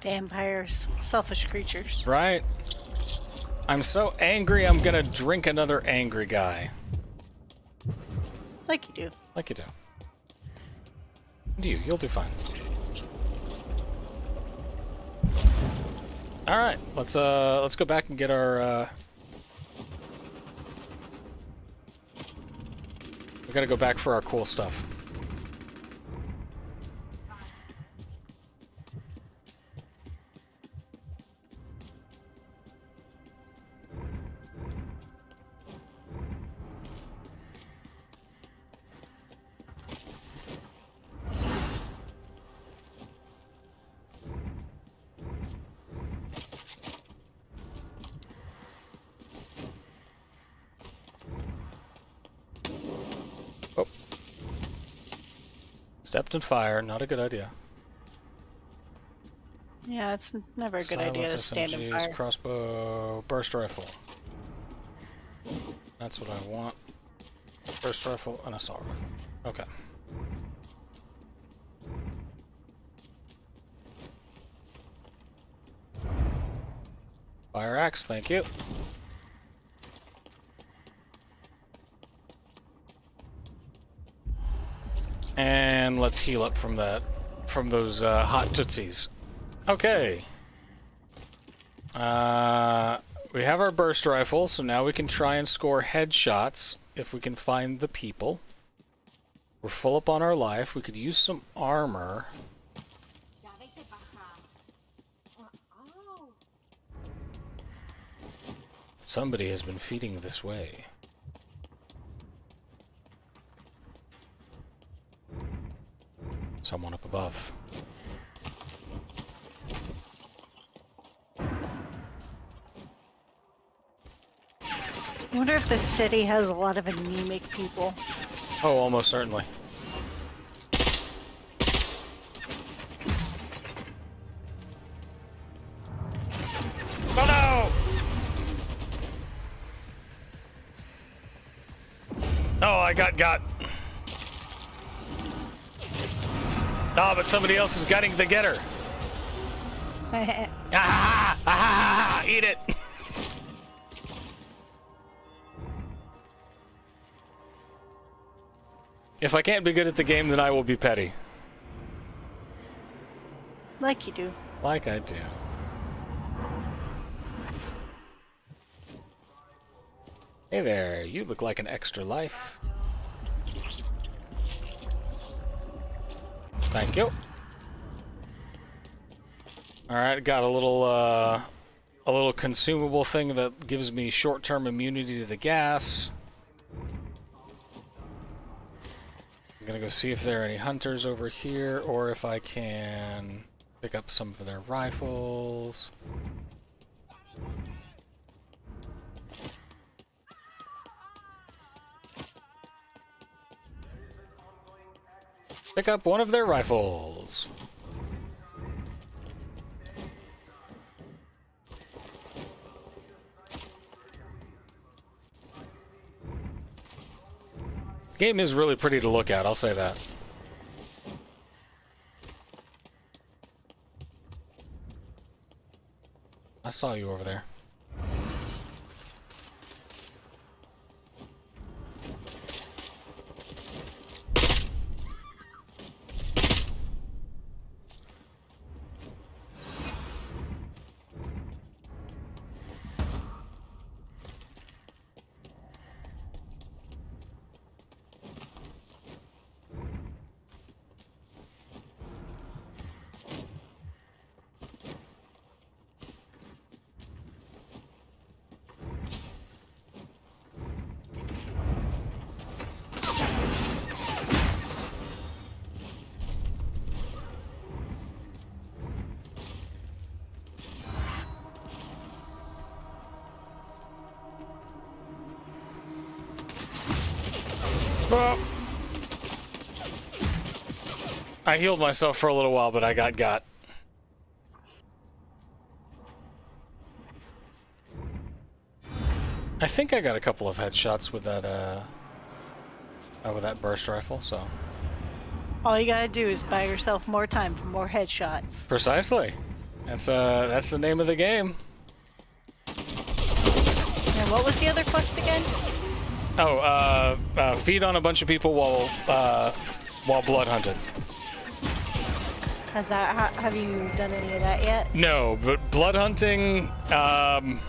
B: Vampires. Selfish creatures.
A: Right? I'm so angry, I'm gonna drink another angry guy.
B: Like you do.
A: Like you do. And you'll do fine. Alright, let's go back and get our, we gotta go back for our cool stuff. Stepped in fire, not a good idea.
B: Yeah, it's never a good idea to stand in
A: SMGs,
B: fire.
A: crossbow, burst rifle. That's what I want. Burst rifle and assault rifle. Okay. Fire axe, thank you. And let's heal up from that, from those hot tootsies. Okay. We have our burst rifle, so now we can try and score headshots if we can find the people. We're full up on our life. We could use some armor. Somebody has been feeding this way. Someone up above.
B: I wonder if this city has a lot of anemic people.
A: Oh, almost certainly. Oh no! Oh, I got. Ah, but somebody else is getting the getter. Ah, ah, eat it. If I can't be good at the game, then I will be petty.
B: Like you do.
A: Like I do. Hey there, you look like an extra life. Thank you. Alright, got a little consumable thing that gives me short-term immunity to the gas. I'm gonna go see if there are any hunters over here, or if I can pick up some of their rifles. Pick up one of their rifles. The game is really pretty to look at, I'll say that. I saw you over there. I healed myself for a little while, but I got. I think I got a couple of headshots with that burst rifle, so.
B: All you gotta do is buy yourself more time for more headshots.
A: Precisely. That's the name of the game.
B: And what was the other quest again?
A: Oh, feed on a bunch of people while blood hunted.
B: Have you done any of that yet?
A: No, but blood hunting, I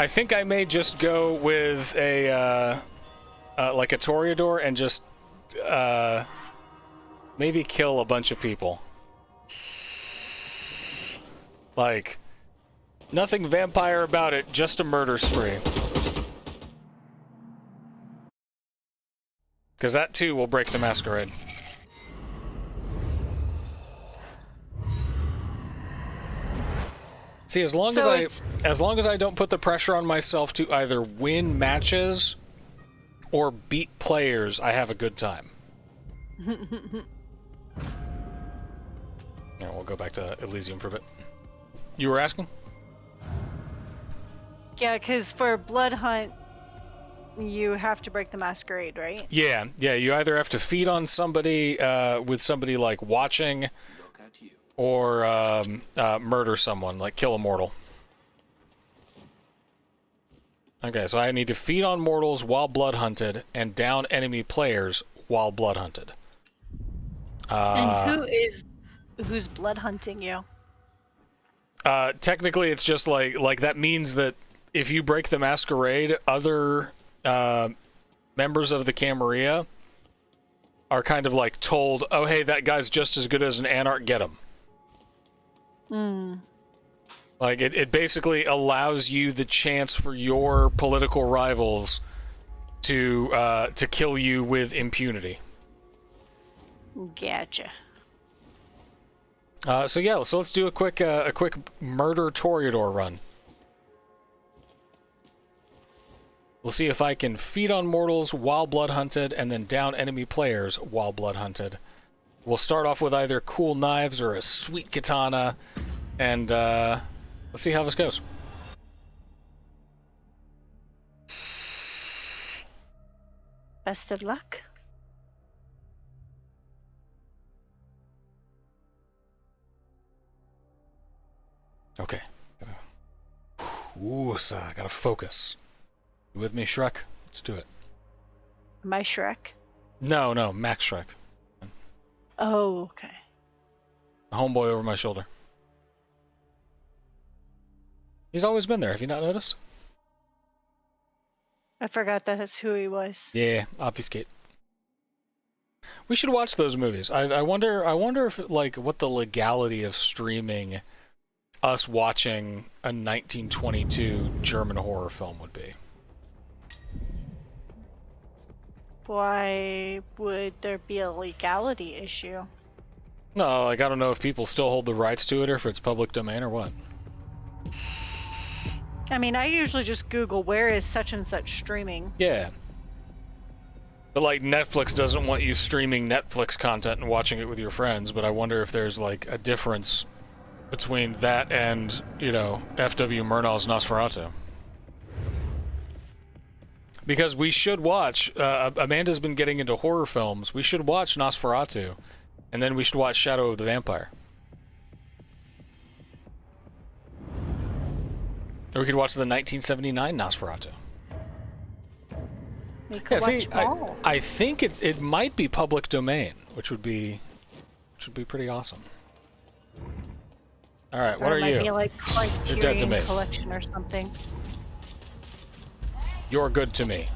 A: think I may just go with a, like a Toreador and just, maybe kill a bunch of people. Like, nothing vampire about it, just a murder spree. Because that too will break the masquerade. See, as long as I don't put the pressure on myself to either win matches or beat players, I have a good time. Yeah, we'll go back to Elysium for a bit. You were asking?
B: Yeah, because for Blood Hunt, you have to break the masquerade, right?
A: Yeah, you either have to feed on somebody with somebody like watching, or murder someone, like kill a mortal. Okay, so I need to feed on mortals while blood hunted, and down enemy players while blood hunted.
B: And who's blood hunting you?
A: Technically, it's just like that means that if you break the masquerade, other members of the Camarilla are kind of like told, oh hey, that guy's just as good as an Anarch, get him. Like, it basically allows you the chance for your political rivals to kill you with impunity.
B: Gotcha.
A: So yeah, so let's do a quick murder Toreador run. We'll see if I can feed on mortals while blood hunted, and then down enemy players while blood hunted. We'll start off with either cool knives or a sweet katana, and let's see how this goes.
B: Best of luck.
A: Okay. Ooh, so I gotta focus. You with me, Shrek? Let's do it.
B: Am I Shrek?
A: No, Max Shrek.
B: Oh, okay.
A: A homeboy over my shoulder. He's always been there. Have you not noticed?
B: I forgot that's who he was.
A: Yeah, obfuscate. We should watch those movies. I wonder if like what the legality of streaming us watching a 1922 German horror film would be.
B: Why would there be a legality issue?
A: No, like I don't know if people still hold the rights to it or if it's public domain or what.
B: I mean, I usually just Google where is such and such streaming.
A: Yeah. But like Netflix doesn't want you streaming Netflix content and watching it with your friends, but I wonder if there's like a difference between that and, you know, F.W. Murnau's Nosferatu. Because we should watch, Amanda's been getting into horror films, we should watch Nosferatu, and then we should watch Shadow of the Vampire. Or we could watch the 1979 Nosferatu.
B: We could watch all.
A: I think it might be public domain, which would be pretty awesome. All right, what are you?
B: Be like
A: You're dead to me.
B: Criterion Collection or something.
A: You're good to me.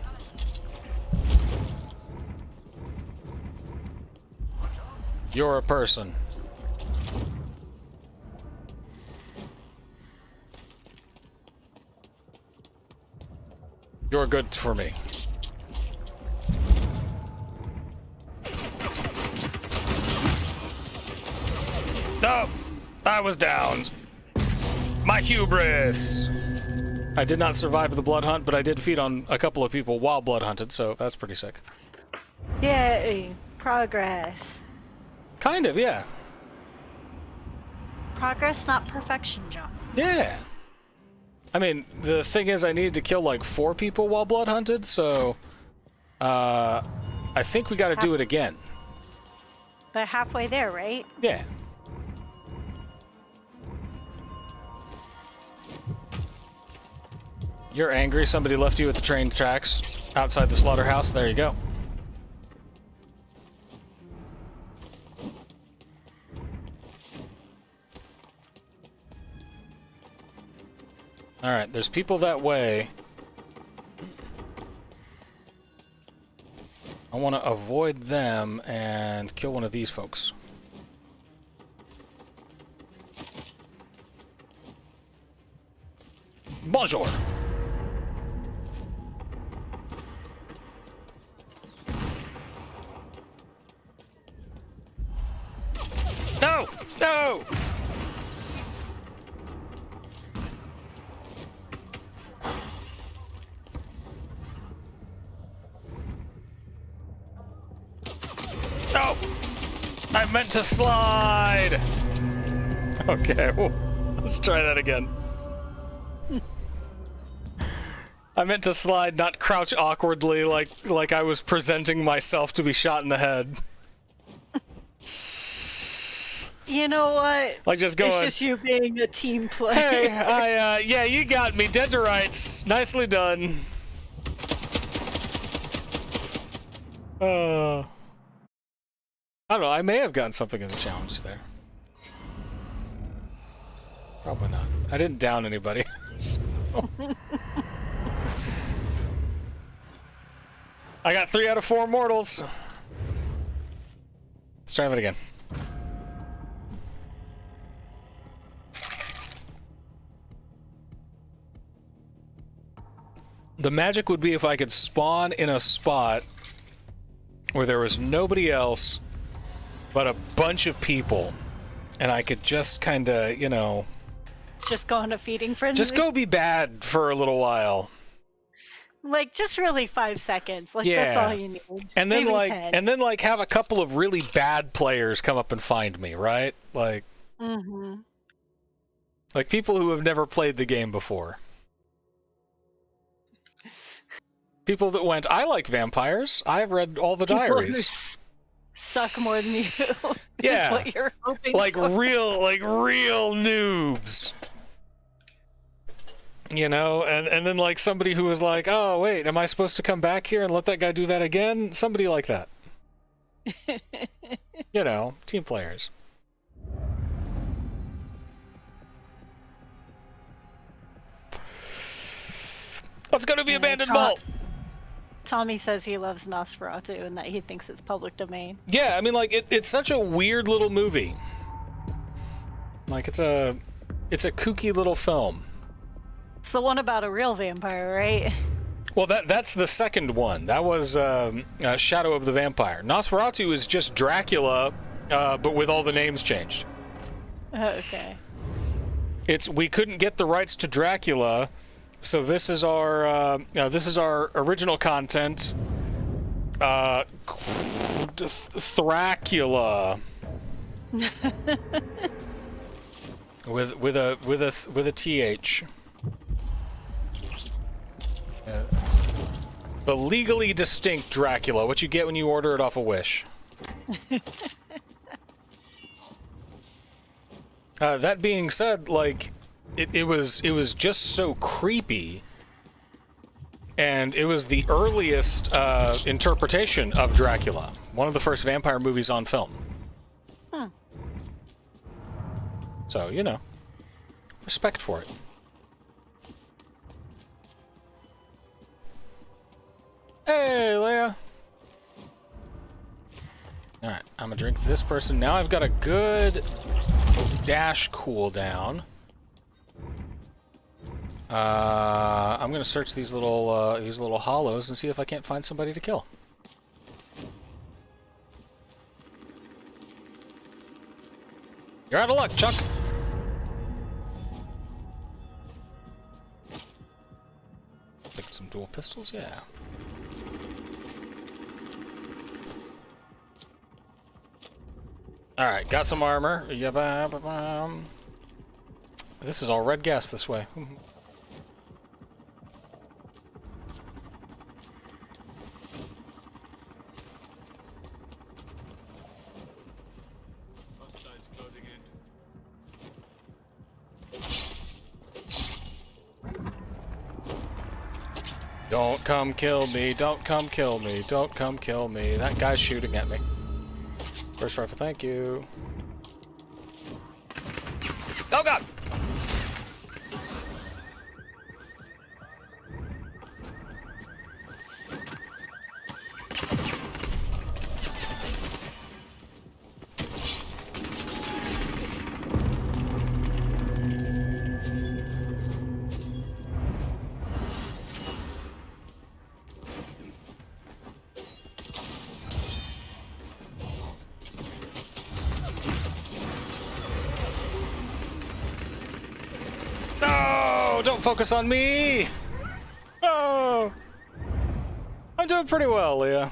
A: You're a person. You're good for me. No! I was downed. My hubris! I did not survive the blood hunt, but I did feed on a couple of people while blood hunted, so that's pretty sick.
B: Yay! Progress.
A: Kind of, yeah.
B: Progress, not perfection, John.
A: Yeah. I mean, the thing is, I needed to kill like 4 people while blood hunted, so I think we got to do it again.
B: But halfway there, right?
A: Yeah. You're angry. Somebody left you at the train tracks outside the slaughterhouse. There you go. All right, there's people that way. I want to avoid them and kill one of these folks. Bonjour. No! No! No! I meant to slide! Okay, well, let's try that again. I meant to slide, not crouch awkwardly like I was presenting myself to be shot in the head.
B: You know what?
A: Like just going.
B: It's just you being a team player.
A: Hey, yeah, you got me dead to rights. Nicely done. I don't know. I may have gotten something in the challenges there. Probably not. I didn't down anybody. I got 3 out of 4 mortals. Let's try it again. The magic would be if I could spawn in a spot where there was nobody else but a bunch of people, and I could just kind of, you know...
B: Just go on a feeding frenzy?
A: Just go be bad for a little while.
B: Like, just really 5 seconds. Like,
A: yeah.
B: That's all you need.
A: And then,
B: maybe
A: like,
B: 10.
A: and then, like, have a couple of really bad players come up and find me, right? Like...
B: Mm-hmm.
A: Like, people who have never played the game before. People that went, I like vampires. I've read all the diaries.
B: Who suck more than you.
A: Yeah.
B: Is what you're hoping
A: like
B: for.
A: real noobs. You know, and then like somebody who was like, oh wait, am I supposed to come back here and let that guy do that again? Somebody like that. You know, team players. Let's go to the abandoned vault.
B: Tommy says he loves Nosferatu and that he thinks it's public domain.
A: Yeah, I mean, like it's such a weird little movie. Like it's a kooky little film.
B: It's the one about a real vampire, right?
A: Well, that's the second one. That was Shadow of the Vampire. Nosferatu is just Dracula, but with all the names changed.
B: Okay.
A: We couldn't get the rights to Dracula, so this is our original content. Thracula. with a th. The legally distinct Dracula, what you get when you order it off a Wish. That being said, like, it was just so creepy, and it was the earliest interpretation of Dracula, one of the first vampire movies on film.
B: Huh.
A: So, you know, respect for it. Hey, Leia. Alright, I'm gonna drink this person. Now I've got a good dash cooldown. I'm gonna search these little hollows and see if I can't find somebody to kill. You're out of luck, Chuck. Pick some dual pistols, yeah. Alright, got some armor. This is all red gas this way. Don't come kill me, don't come kill me, don't come kill me. That guy's shooting at me. First rifle, thank you. Oh god! Don't focus on me! Oh! I'm doing pretty well, Leah.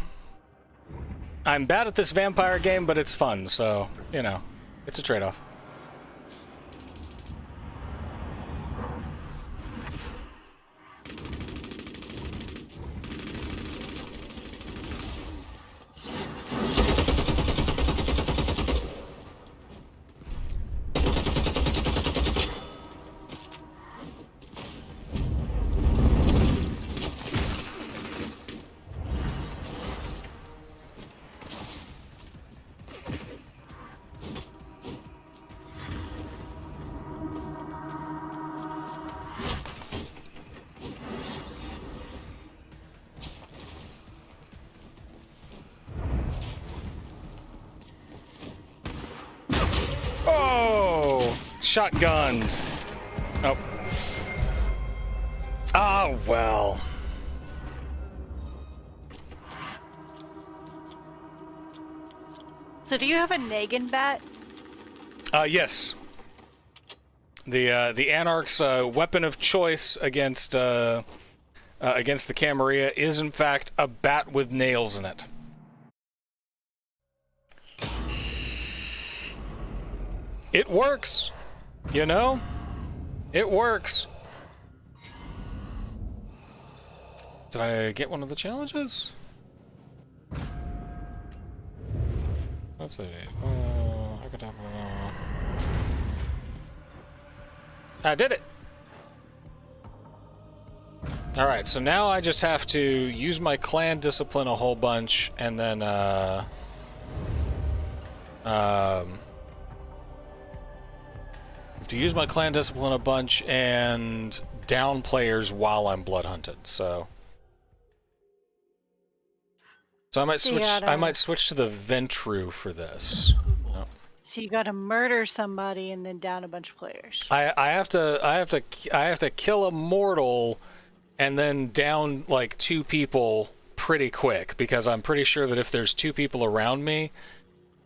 A: I'm bad at this vampire game, but it's fun, so, you know, it's a trade-off. Shotgunned. Oh. Ah, well.
B: So do you have a Negan bat?
A: Yes. The Anarch's weapon of choice against the Camarilla is in fact a bat with nails in it. It works. You know? It works. Did I get one of the challenges? Let's see. I did it. All right, so now I just have to use my clan discipline a whole bunch, and then to use my clan discipline a bunch and down players while I'm blood hunted. So I might switch. I might switch to the Ventru for this. Oh.
B: So you got to murder somebody and then down a bunch of players.
A: I have to kill a mortal and then down like 2 people pretty quick, because I'm pretty sure that if there's 2 people around me,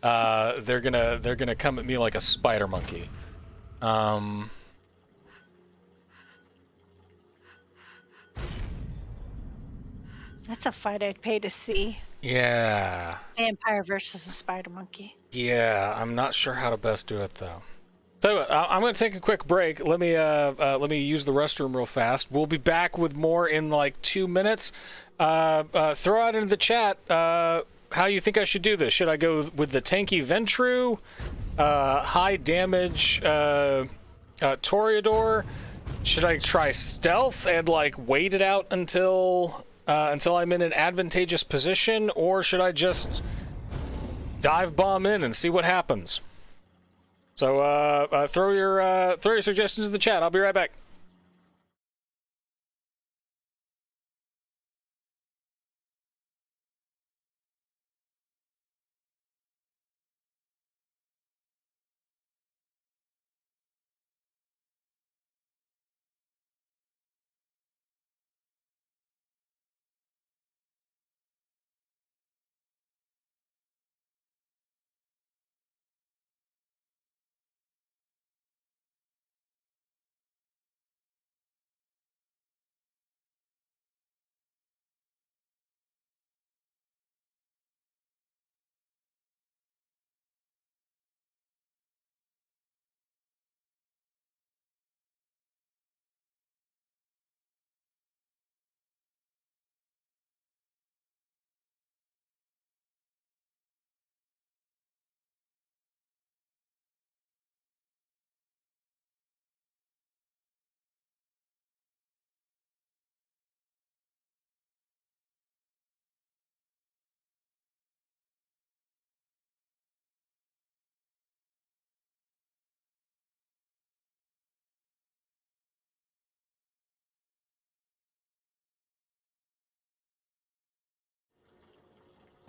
A: they're gonna come at me like a spider monkey.
B: That's a fight I'd pay to see.
A: Yeah.
B: Vampire versus a spider monkey.
A: Yeah, I'm not sure how to best do it though. So I'm going to take a quick break. Let me use the restroom real fast. We'll be back with more in like 2 minutes. Throw out into the chat how you think I should do this. Should I go with the tanky Ventru, high damage Toreador? Should I try stealth and like wait it out until I'm in an advantageous position, or should I just dive bomb in and see what happens? So throw your suggestions in the chat. I'll be right back.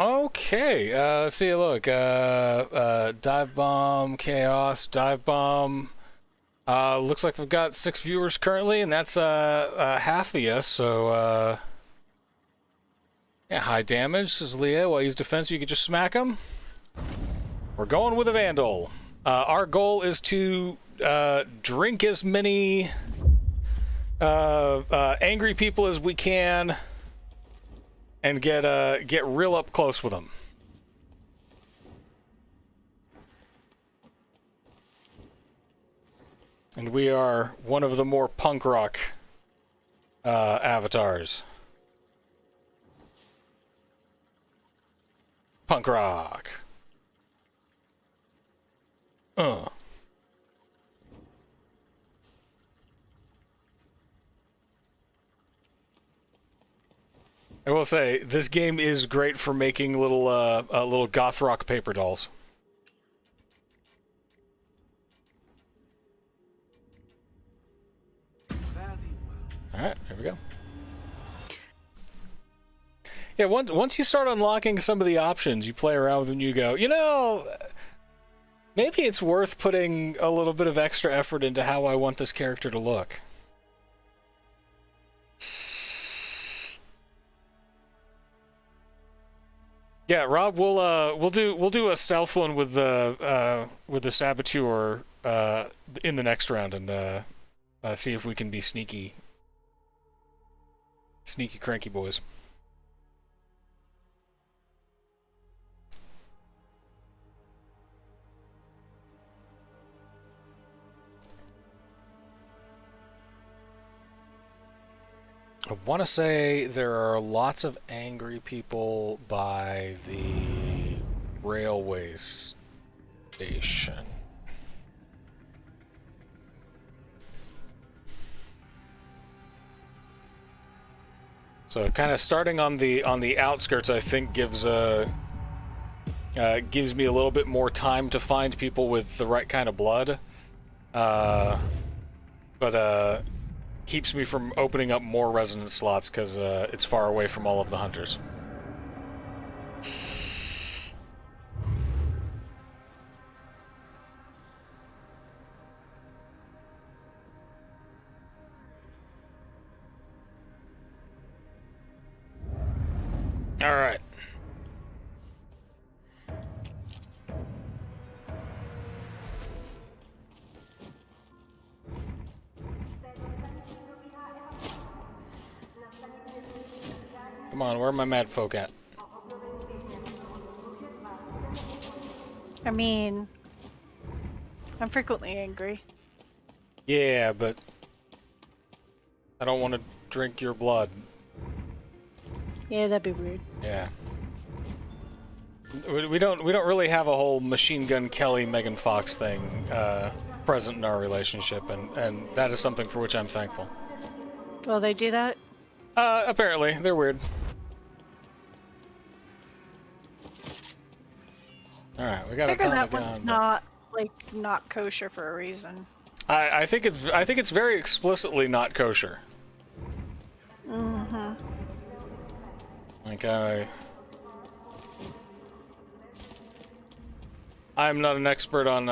A: Okay, let's see. Look, dive bomb, chaos, dive bomb. Looks like we've got 6 viewers currently, and that's half of you. So yeah, high damage, says Leah. While he's defensive, you could just smack him. We're going with a Vandal. Our goal is to drink as many angry people as we can, and get real up close with them. And we are one of the more punk rock avatars. Punk rock. I will say, this game is great for making little goth rock paper dolls. Alright, here we go. Yeah, once you start unlocking some of the options, you play around with them and you go, you know, maybe it's worth putting a little bit of extra effort into how I want this character to look. Yeah, Rob, we'll do a stealth one with the Saboteur in the next round, and see if we can be sneaky cranky boys. I want to say there are lots of angry people by the railway station. So kind of starting on the outskirts, I think gives me a little bit more time to find people with the right kind of blood, but keeps me from opening up more resonance slots because it's far away from all of the hunters. All right. Come on, where are my mad folk at?
B: I mean, I'm frequently angry.
A: Yeah, but I don't want to drink your blood.
B: Yeah, that'd be weird.
A: Yeah. We don't really have a whole Machine Gun Kelly Megan Fox thing present in our relationship, and that is something for which I'm thankful.
B: Well, they do that?
A: Apparently, they're weird. All right, we got a
B: Figure
A: ton
B: that
A: of guns.
B: one's not not kosher for a reason.
A: I think it's very explicitly not kosher.
B: Mm-hmm.
A: Like I'm not an expert on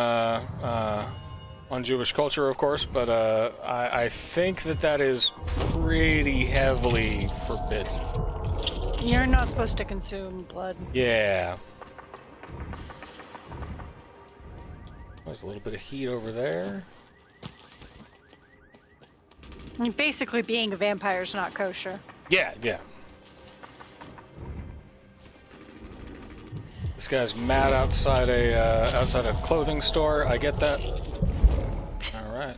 A: Jewish culture, of course, but I think that is pretty heavily forbidden.
B: You're not supposed to consume blood.
A: Yeah. There's a little bit of heat over there.
B: I mean, basically, being a vampire is not kosher.
A: Yeah, yeah. This guy's mad outside a clothing store. I get that. All right.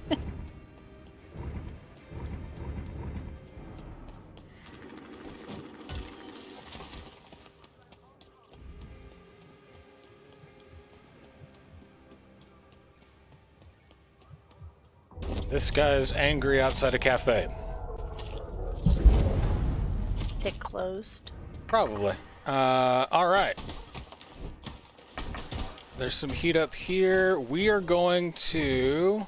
A: This guy's angry outside a cafe.
B: Is it closed?
A: Probably. All right. There's some heat up here. We are going to...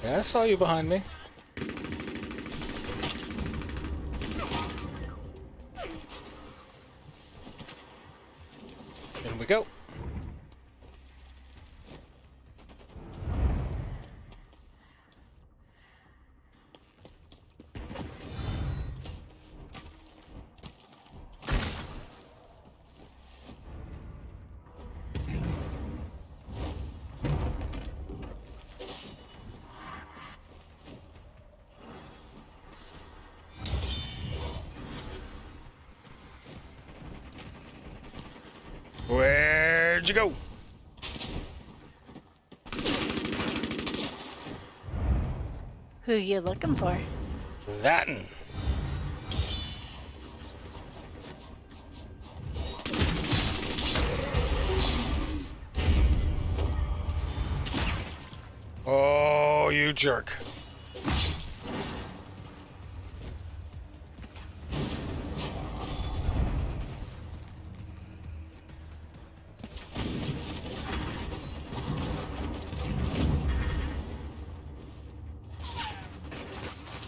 A: Yeah, I saw you behind me. In we go. Where'd you go?
B: Who you looking for?
A: That'n. Oh, you jerk.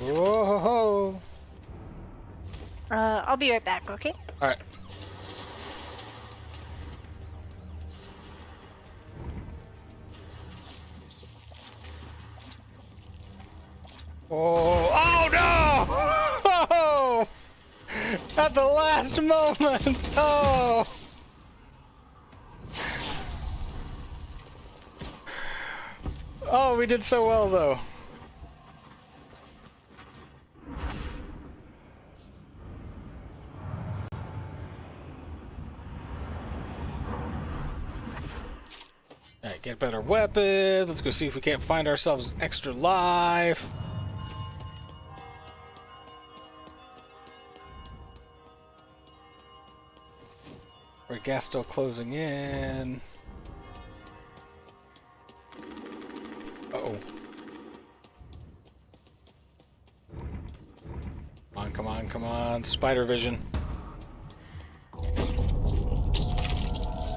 A: Whoa.
B: I'll be right back, okay?
A: All right. Oh no! Oh! At the last moment! Oh! Oh, we did so well though. Alright, get a better weapon. Let's go see if we can't find ourselves an extra life. Our gas still closing in. Uh-oh. Come on, come on, come on. Spider vision.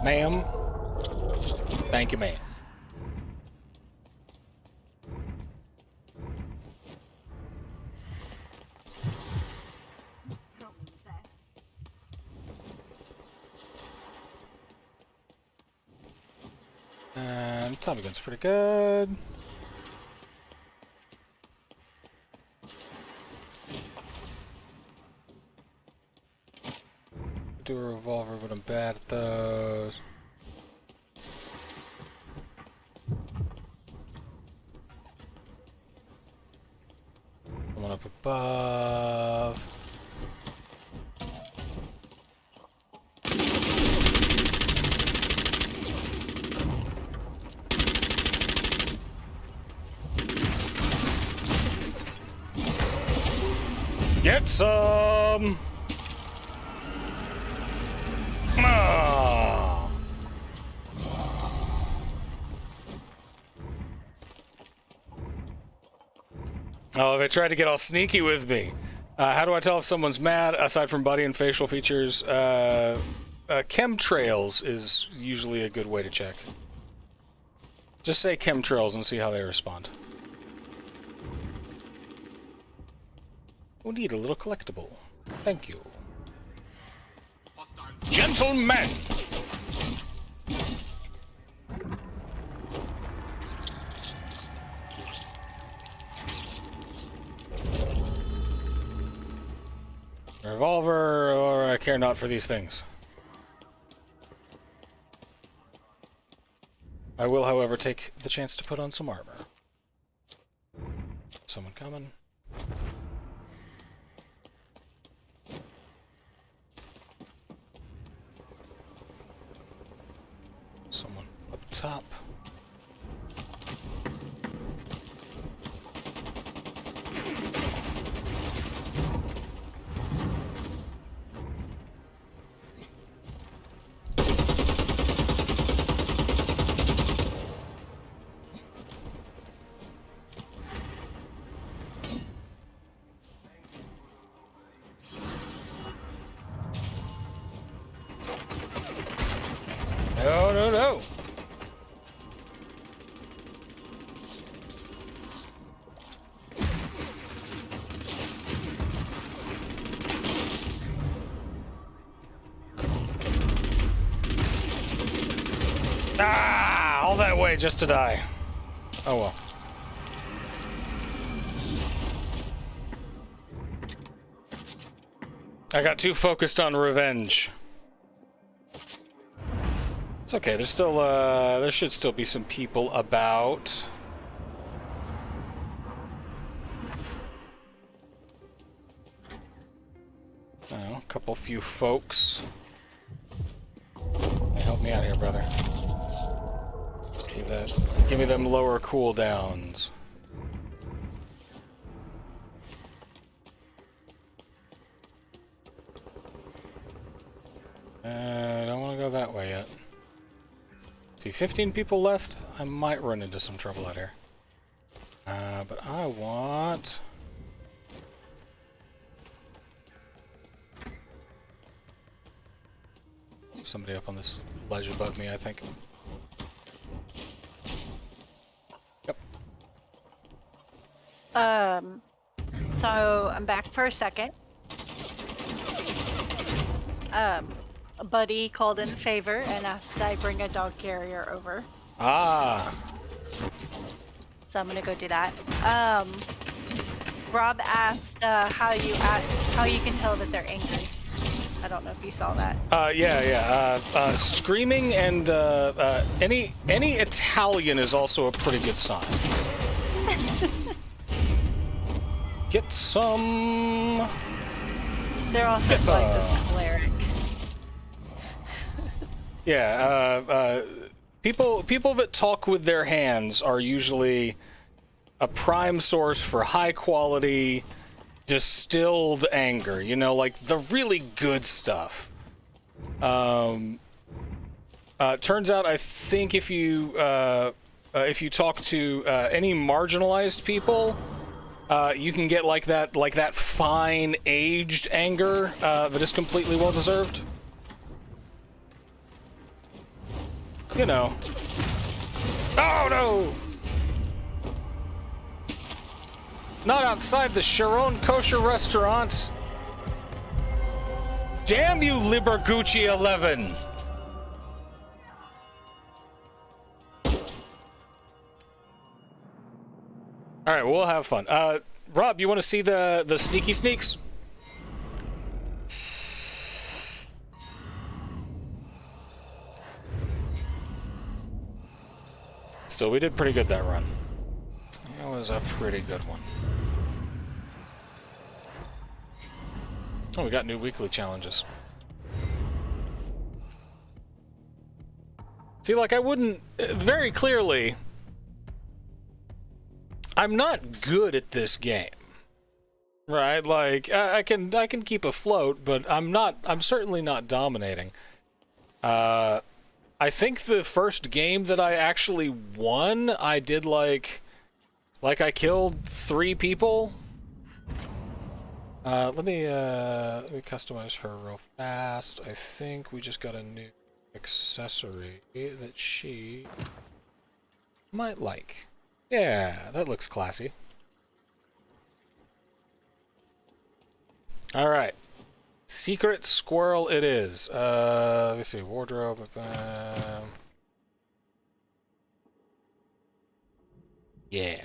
A: Ma'am. Thank you, ma'am. And Tommy gun's pretty good. Do a revolver, but I'm bad at those. Someone up above. Get some! Oh. Oh, they tried to get all sneaky with me. How do I tell if someone's mad, aside from body and facial features? Chemtrails is usually a good way to check. Just say chemtrails and see how they respond. We need a little collectible. Thank you. Gentlemen! Revolver, or I care not for these things. I will, however, take the chance to put on some armor. Someone coming. Someone up top. No, no, no. Ah, all that way just to die. Oh well. I got too focused on revenge. It's okay, there's still, there should still be some people about. Oh, a couple few folks. Hey, help me out here, brother. Give me them lower cooldowns. I don't want to go that way yet. See, 15 people left. I might run into some trouble out here. But I want... somebody up on this ledge above me, I think. Yep.
B: So I'm back for a second. A buddy called in a favor and asked that I bring a dog carrier over.
A: Ah.
B: So I'm gonna go do that. Rob asked how you can tell that they're angry. I don't know if you saw that.
A: Yeah. Screaming and any Italian is also a pretty good sign. Get some.
B: They're also like this cleric.
A: Yeah, people that talk with their hands are usually a prime source for high quality distilled anger, you know, like the really good stuff. Turns out, I think if you talk to any marginalized people, you can get like that fine aged anger that is completely well deserved. You know. Oh no! Not outside the Sharon Kosher Restaurant. Damn you, Libergucci 11! Alright, we'll have fun. Rob, you want to see the sneaky sneaks? Still, we did pretty good that run. That was a pretty good one. Oh, we got new weekly challenges. See, like, I wouldn't... very clearly... I'm not good at this game. Right? Like, I can keep afloat, but I'm certainly not dominating. I think the first game that I actually won, I did, like I killed 3 people. Let me customize her real fast. I think we just got a new accessory that she might like. Yeah, that looks classy. Alright. Secret squirrel it is. Let me see. Wardrobe. Yeah.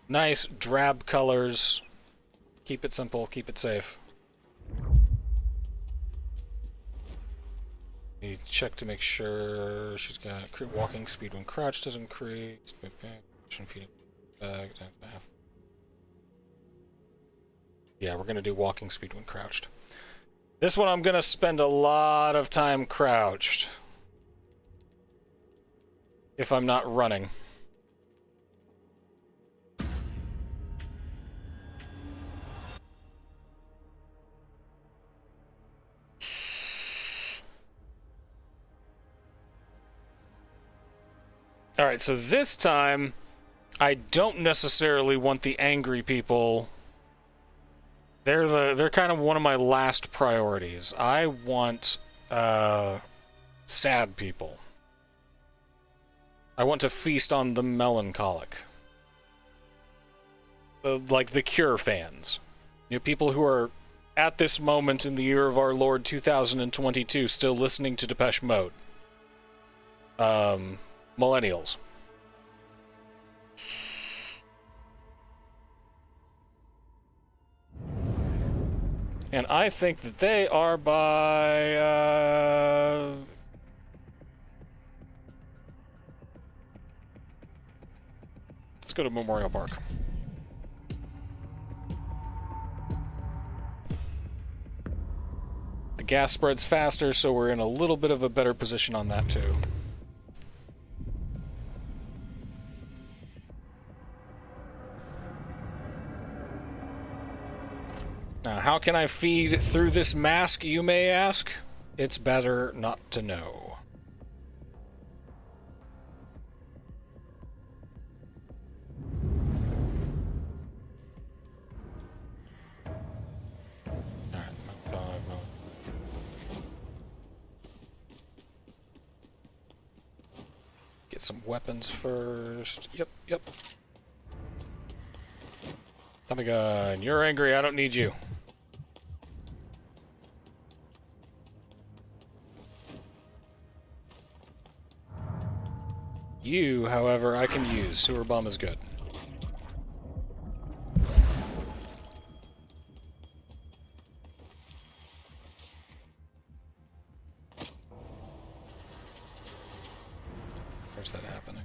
A: Nice drab colors. Keep it simple, keep it safe. You check to make sure she's got walking speed when crouched doesn't increase. Yeah, we're gonna do walking speed when crouched. This one I'm gonna spend a lot of time crouched. If I'm not running. Alright, so this time, I don't necessarily want the angry people. They're kind of one of my last priorities. I want, sad people. I want to feast on the melancholic. Like the Cure fans. You know, people who are, at this moment in the year of our Lord 2022, still listening to Depeche Mode. Millennials. And I think that they are by, let's go to Memorial Park. The gas spreads faster, so we're in a little bit of a better position on that too. Now, how can I feed through this mask, you may ask? It's better not to know. Get some weapons first. Yep. Tommy gun, you're angry, I don't need you. You, however, I can use. Sewer bomb is good. Where's that happening?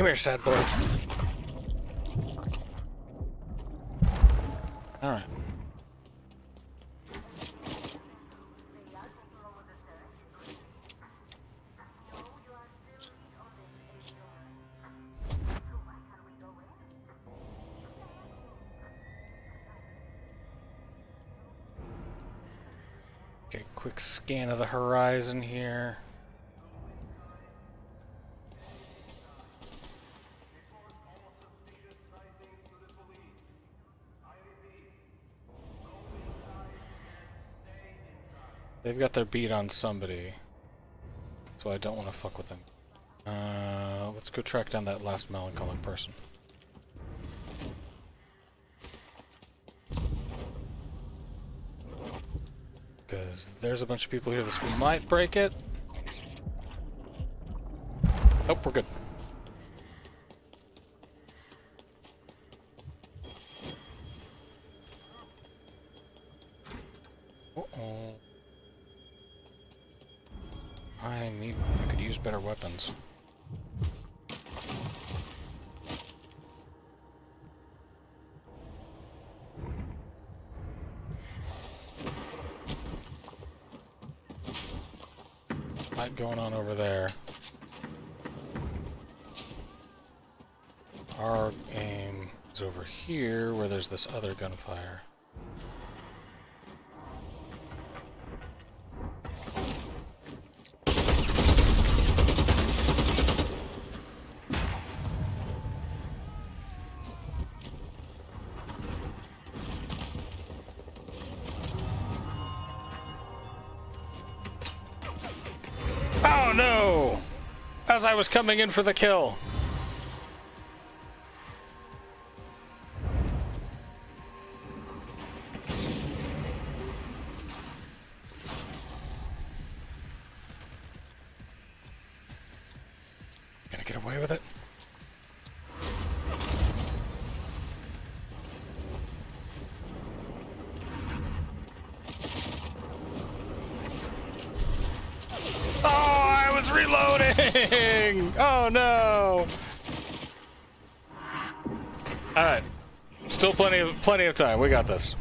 A: Come here, sad boy. Alright. Okay, quick scan of the horizon here. They've got their beat on somebody, so I don't want to fuck with them. Let's go track down that last melancholic person. Because there's a bunch of people here that might break it. Oh, we're good. Uh-oh. I could use better weapons. Fight going on over there. Our aim is over here where there's this other gunfire. Oh no! As I was coming in for the kill. Gonna get away with it? Reloading! Oh no! Alright. Still plenty of time. We got this.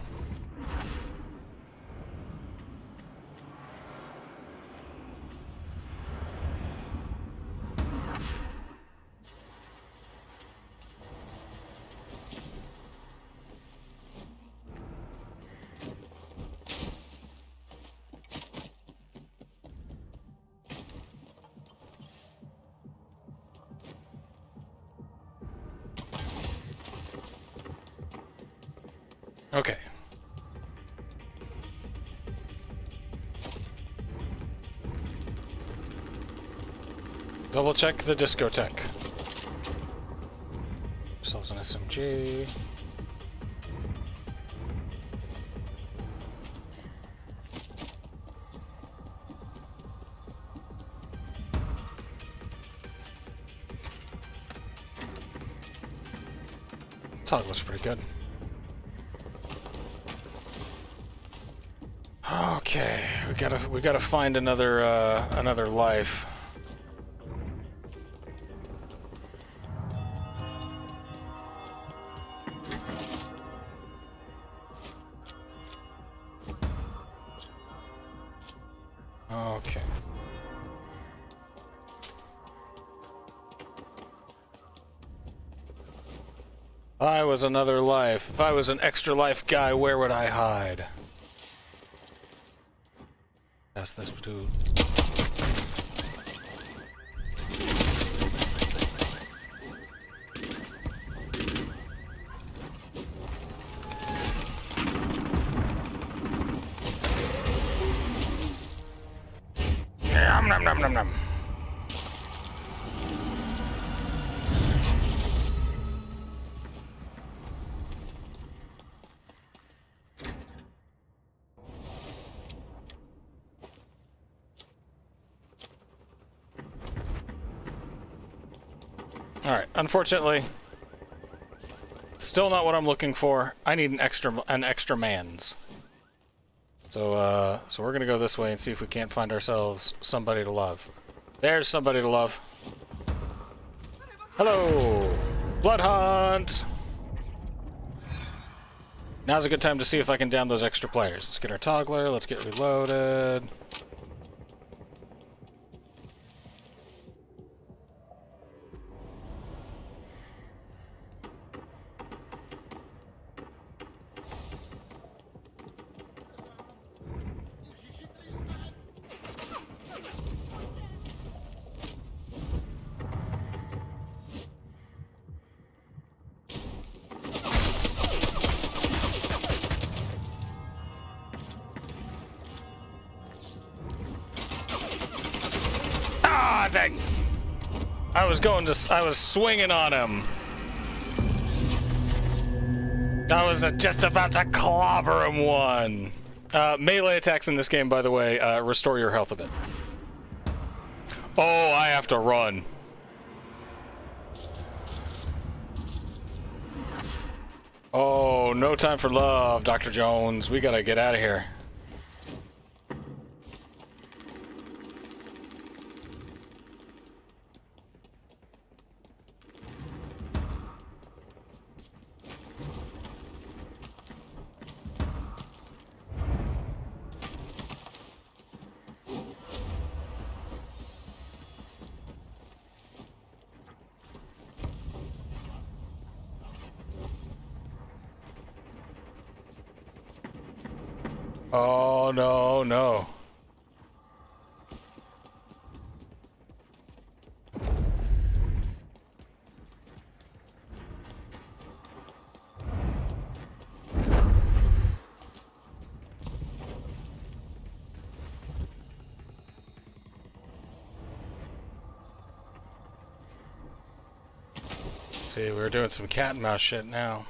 A: Okay. Double check the discotheque. Ourselves an SMG. Tog looks pretty good. Okay, we gotta find another life. Okay. If I was another life, if I was an extra life guy, where would I hide? That's this dude. Nom nom nom nom nom. Alright, unfortunately, still not what I'm looking for. I need an extra man's. So we're gonna go this way and see if we can't find ourselves somebody to love. There's somebody to love. Hello! Bloodhunt! Now's a good time to see if I can down those extra players. Let's get our toggler, let's get reloaded. Ah, dang! I was swinging on him. I was just about to clobber him one. Melee attacks in this game, by the way, restore your health a bit. Oh, I have to run. Oh, no time for love, Dr. Jones. We gotta get out of here. Oh, no, no. See, we're doing some cat and mouse shit now.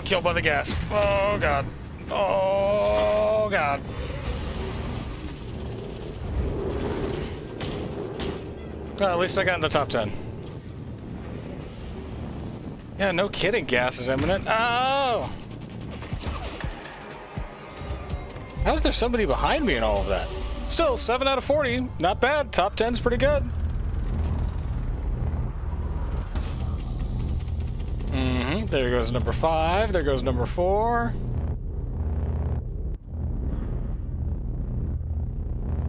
A: Killed by the gas. Oh god. Oh god. Well, at least I got in the top 10. Yeah, no kidding, gas is imminent. Oh! How is there somebody behind me in all of that? Still, 7 out of 40. Not bad. Top 10's pretty good. There goes number 5. There goes number 4.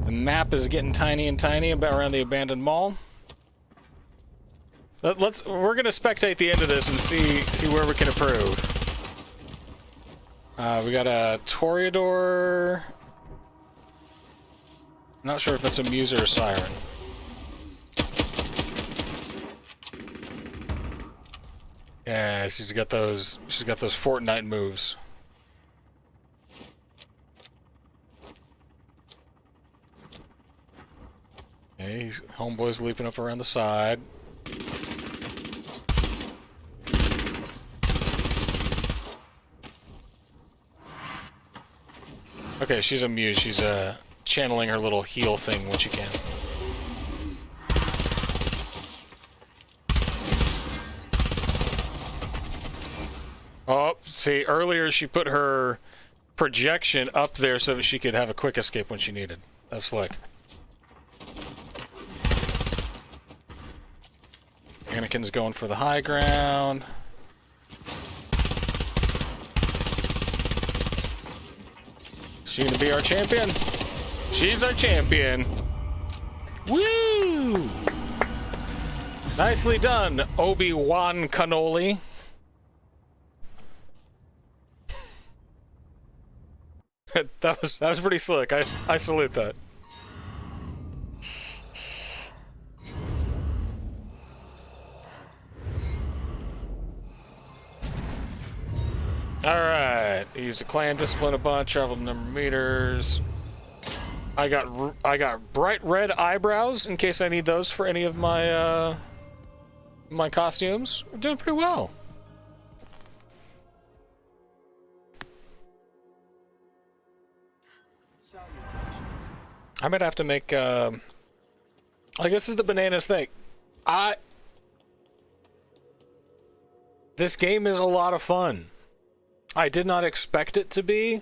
A: The map is getting tiny and tiny about around the abandoned mall. We're gonna spectate the end of this and see where we can improve. We got a Toreador. Not sure if that's a Muse or a Siren. Yeah, she's got those Fortnite moves. Okay, homeboy's leaping up around the side. Okay, she's a Muse. She's channeling her little heal thing when she can. Oh, see, earlier she put her projection up there so that she could have a quick escape when she needed. That's slick. Anakin's going for the high ground. She gonna be our champion? She's our champion. Woo! Nicely done, Obi-Wan Cannoli. that was pretty slick. I salute that. Alright, used a clan discipline a bunch, traveled a number of meters. I got bright red eyebrows in case I need those for any of my my costumes. We're doing pretty well. I might have to make Like, this is the bananas thing. This game is a lot of fun. I did not expect it to be.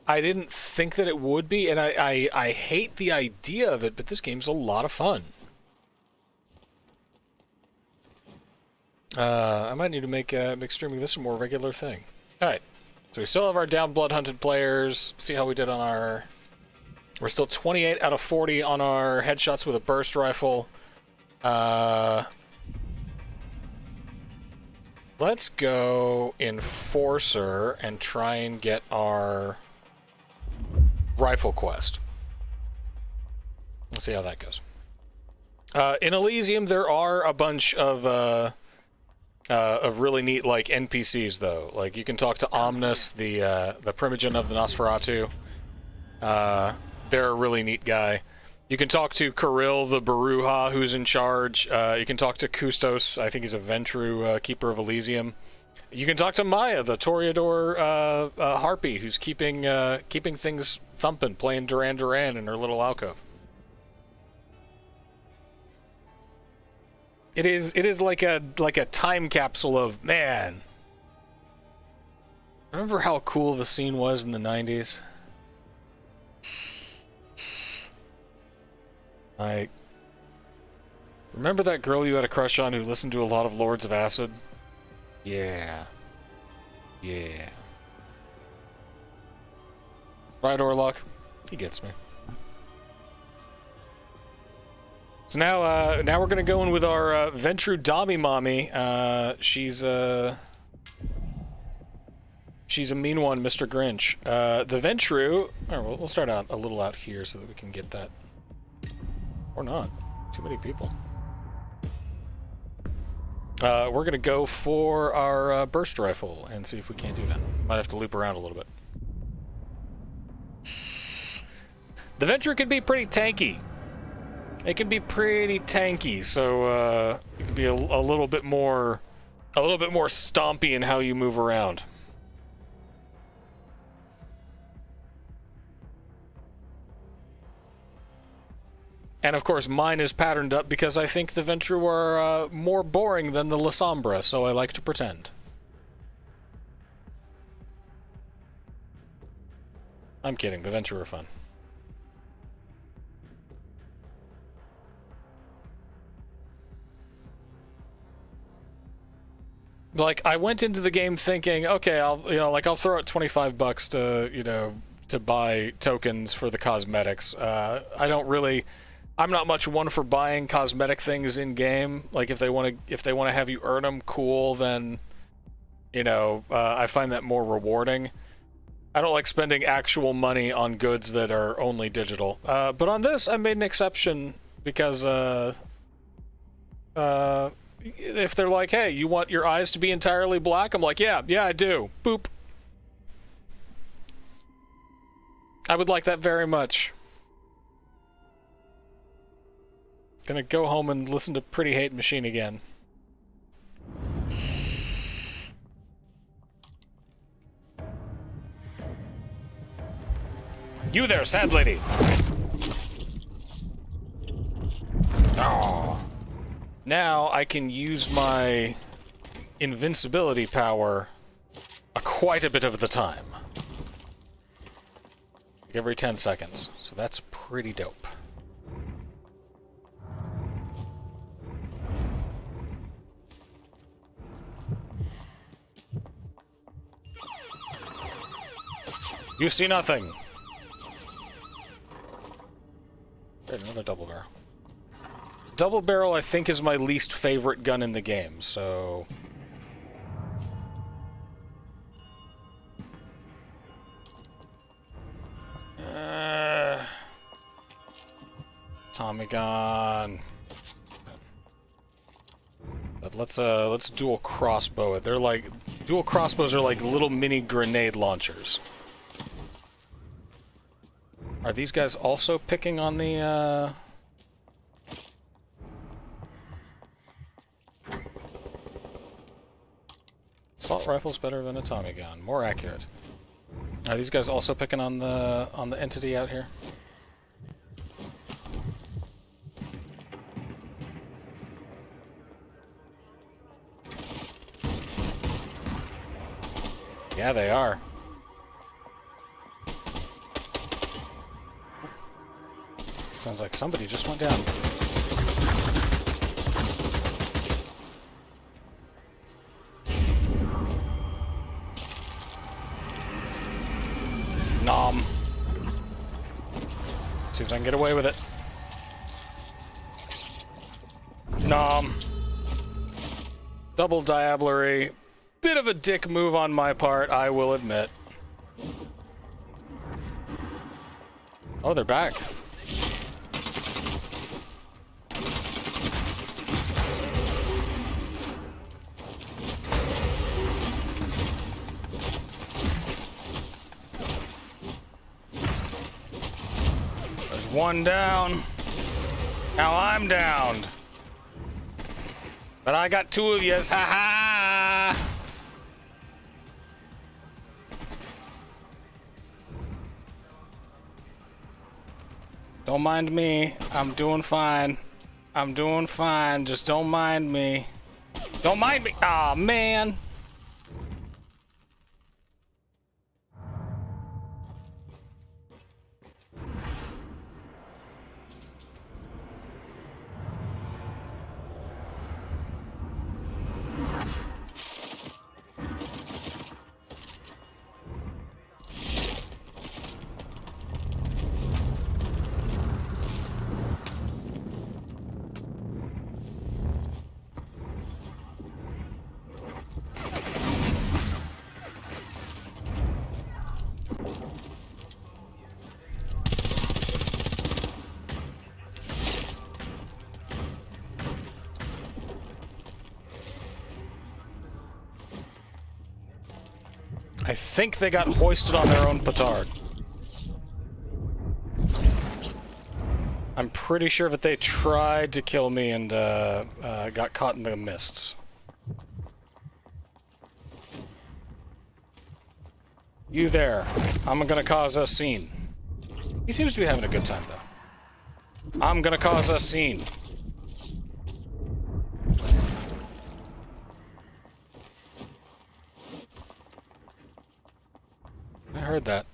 A: I didn't think that it would be, and I hate the idea of it, but this game's a lot of fun. I might need to make streaming this a more regular thing. Alright, so we still have our down blood-hunted players. See how we did on our... We're still 28 out of 40 on our headshots with a burst rifle. Let's go Enforcer and try and get our rifle quest. Let's see how that goes. In Elysium, there are a bunch of really neat, like, NPCs, though. Like, you can talk to Omnis, the Primogen of the Nosferatu. They're a really neat guy. You can talk to Kirill, the Baruha, who's in charge. You can talk to Kustos. I think he's a Ventru, Keeper of Elysium. You can talk to Maya, the Toreador Harpy, who's keeping things thumping, playing Duran Duran in her little alcove. It is like a time capsule of, man. Remember how cool the scene was in the 90s? Like, remember that girl you had a crush on who listened to a lot of Lords of Acid? Yeah. Yeah. Right, Orlock? He gets me. So now we're gonna go in with our Ventru Dami Mommy. She's a mean one, Mr. Grinch. The Ventru... Oh, we'll start out a little out here so that we can get that. Or not. Too many people. We're gonna go for our burst rifle and see if we can't do that. Might have to loop around a little bit. The Ventru can be pretty tanky. It can be pretty tanky, so it can be a little bit more stompy in how you move around. And of course, mine is patterned up because I think the Ventru are more boring than the La Sombra, so I like to pretend. I'm kidding, the Ventru are fun. Like, I went into the game thinking, okay, I'll throw out $25 to buy tokens for the cosmetics. I'm not much one for buying cosmetic things in game. Like, if they want to have you earn them, cool. Then, I find that more rewarding. I don't like spending actual money on goods that are only digital. But on this, I made an exception because if they're like, hey, you want your eyes to be entirely black? I'm like, yeah, I do. Boop. I would like that very much. Gonna go home and listen to Pretty Hate Machine again. You there, sad lady! Oh. Now I can use my invincibility power quite a bit of the time. Every 10 seconds. So that's pretty dope. You see nothing! There's another double barrel. Double barrel, I think, is my least favorite gun in the game, so... Tommy gun. But let's dual crossbow it. They're like... Dual crossbows are like little mini grenade launchers. Are these guys also picking on the, Assault rifle's better than a Tommy gun. More accurate. Are these guys also picking on the entity out here? Yeah, they are. Sounds like somebody just went down. Nom. See if I can get away with it. Nom. Double diablerie. Bit of a dick move on my part, I will admit. Oh, they're back. There's one down. Now I'm downed. But I got two of yous, ha ha! Don't mind me. I'm doing fine. I'm doing fine. Just don't mind me. Don't mind me. Aw, man. I think they got hoisted on their own petard. I'm pretty sure that they tried to kill me and got caught in the mists. You there. I'm gonna cause a scene. He seems to be having a good time, though. I'm gonna cause a scene. I heard that.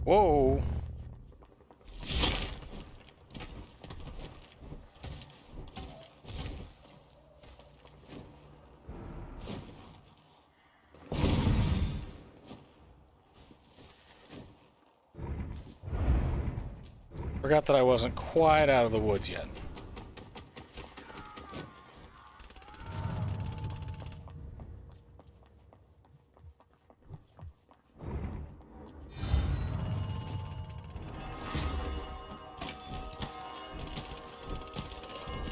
A: Whoa. Forgot that I wasn't quite out of the woods yet.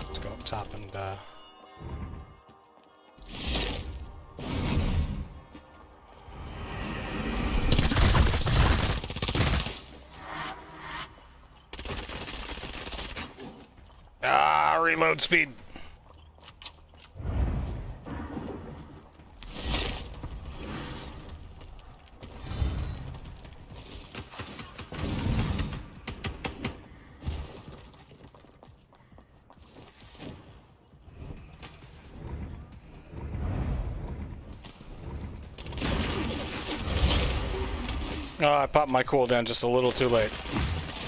A: Let's go up top and reload speed. Oh, I popped my cooldown just a little too late.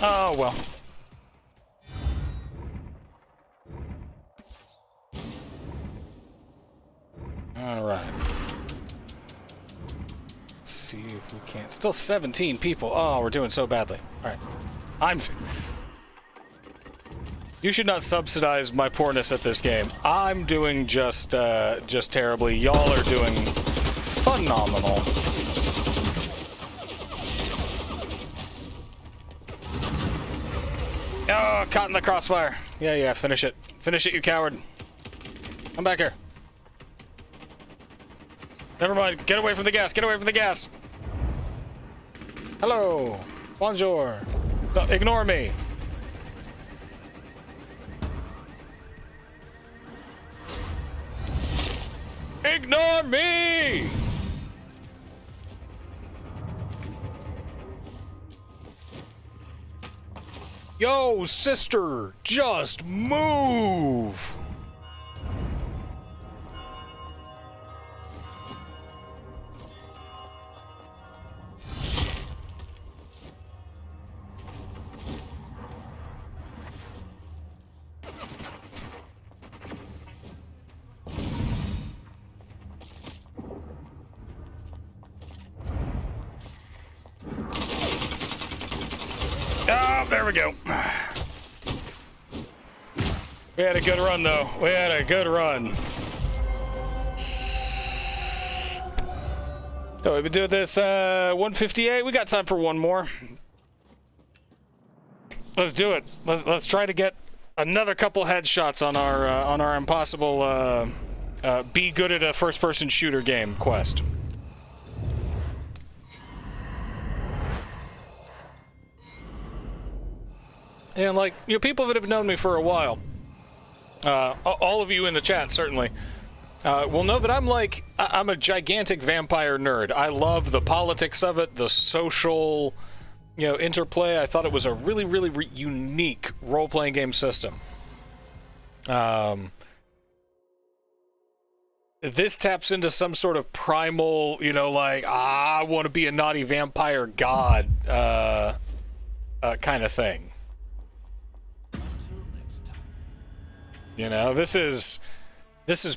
A: Oh, well. Alright. Let's see if we can't. Still 17 people. Oh, we're doing so badly. Alright. You should not subsidize my poorness at this game. I'm doing just terribly. Y'all are doing phenomenal. Oh, caught in the crossfire. Yeah, finish it. Finish it, you coward. Come back here. Never mind. Get away from the gas. Get away from the gas. Hello. Bonjour. No, ignore me. Ignore me! Yo, sister, just move! Oh, there we go. We had a good run, though. We had a good run. So we've been doing this 158. We got time for one more. Let's do it. Let's try to get another couple headshots on our impossible be good at a first-person shooter game quest. And like, you know, people that have known me for a while, all of you in the chat certainly, will know that I'm a gigantic vampire nerd. I love the politics of it, the social, you know, interplay. I thought it was a really, really unique role-playing game system. This taps into some sort of primal, you know, like, I want to be a naughty vampire god, kind of thing. You know, this is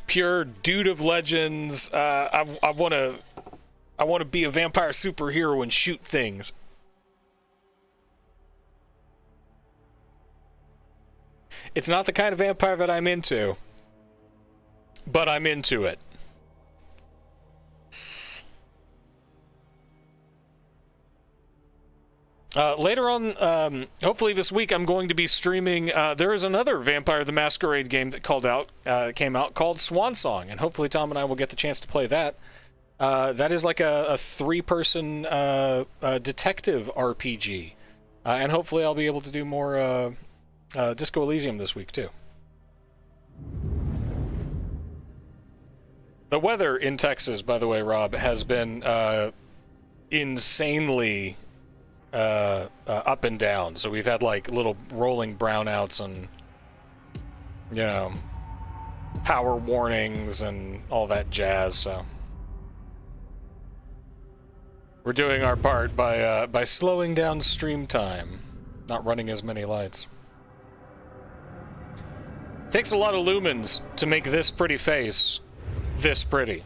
A: pure dude of legends. I want to be a vampire superhero and shoot things. It's not the kind of vampire that I'm into, but I'm into it. Later on, hopefully this week, I'm going to be streaming. There is another Vampire the Masquerade game that came out called Swan Song, and hopefully Tom and I will get the chance to play that. That is like a three-person detective RPG, and hopefully I'll be able to do more Disco Elysium this week too. The weather in Texas, by the way, Rob, has been insanely up and down. So we've had like little rolling brownouts and, you know, power warnings and all that jazz. So we're doing our part by slowing down stream time, not running as many lights. Takes a lot of lumens to make this pretty face this pretty.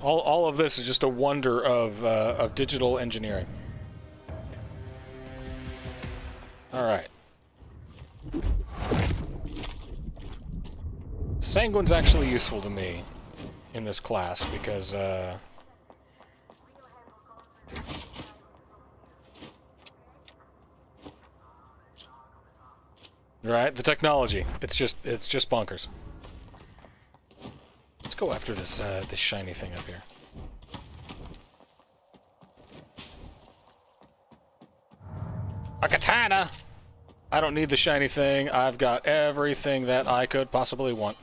A: All of this is just a wonder of digital engineering. All right. Sanguine's actually useful to me in this class because right, the technology. It's just bonkers. Let's go after this shiny thing up here. A katana! I don't need the shiny thing. I've got everything that I could possibly want.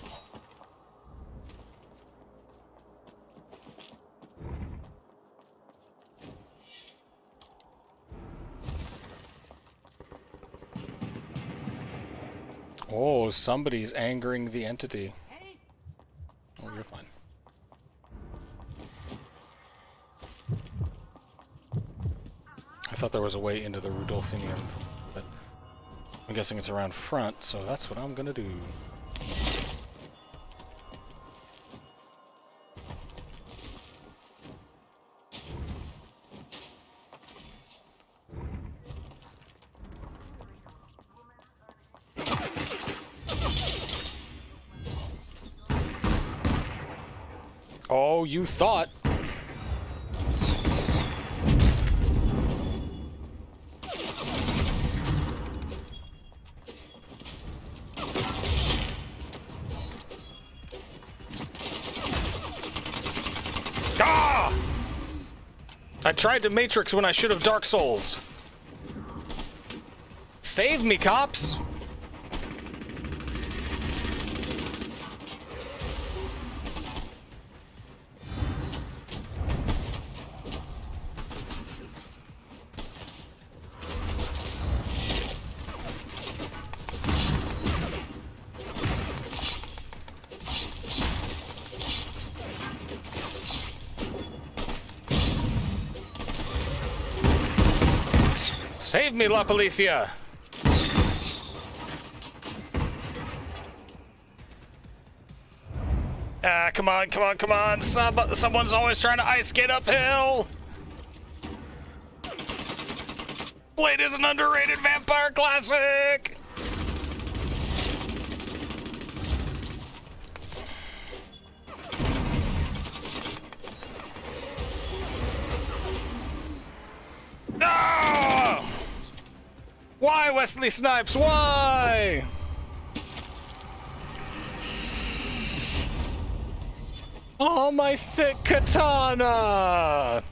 A: Oh, somebody's angering the entity. Oh, you're fine. I thought there was a way into the Rudolphinium, but I'm guessing it's around front, so that's what I'm gonna do. Oh, you thought. Ah! I tried to Matrix when I should have Dark Souls. Save me, cops! Save me, La Policia! Ah, come on, come on, come on! Someone's always trying to ice skate uphill! Blade is an underrated vampire classic! No! Why, Wesley Snipes? Why? Oh, my sick katana!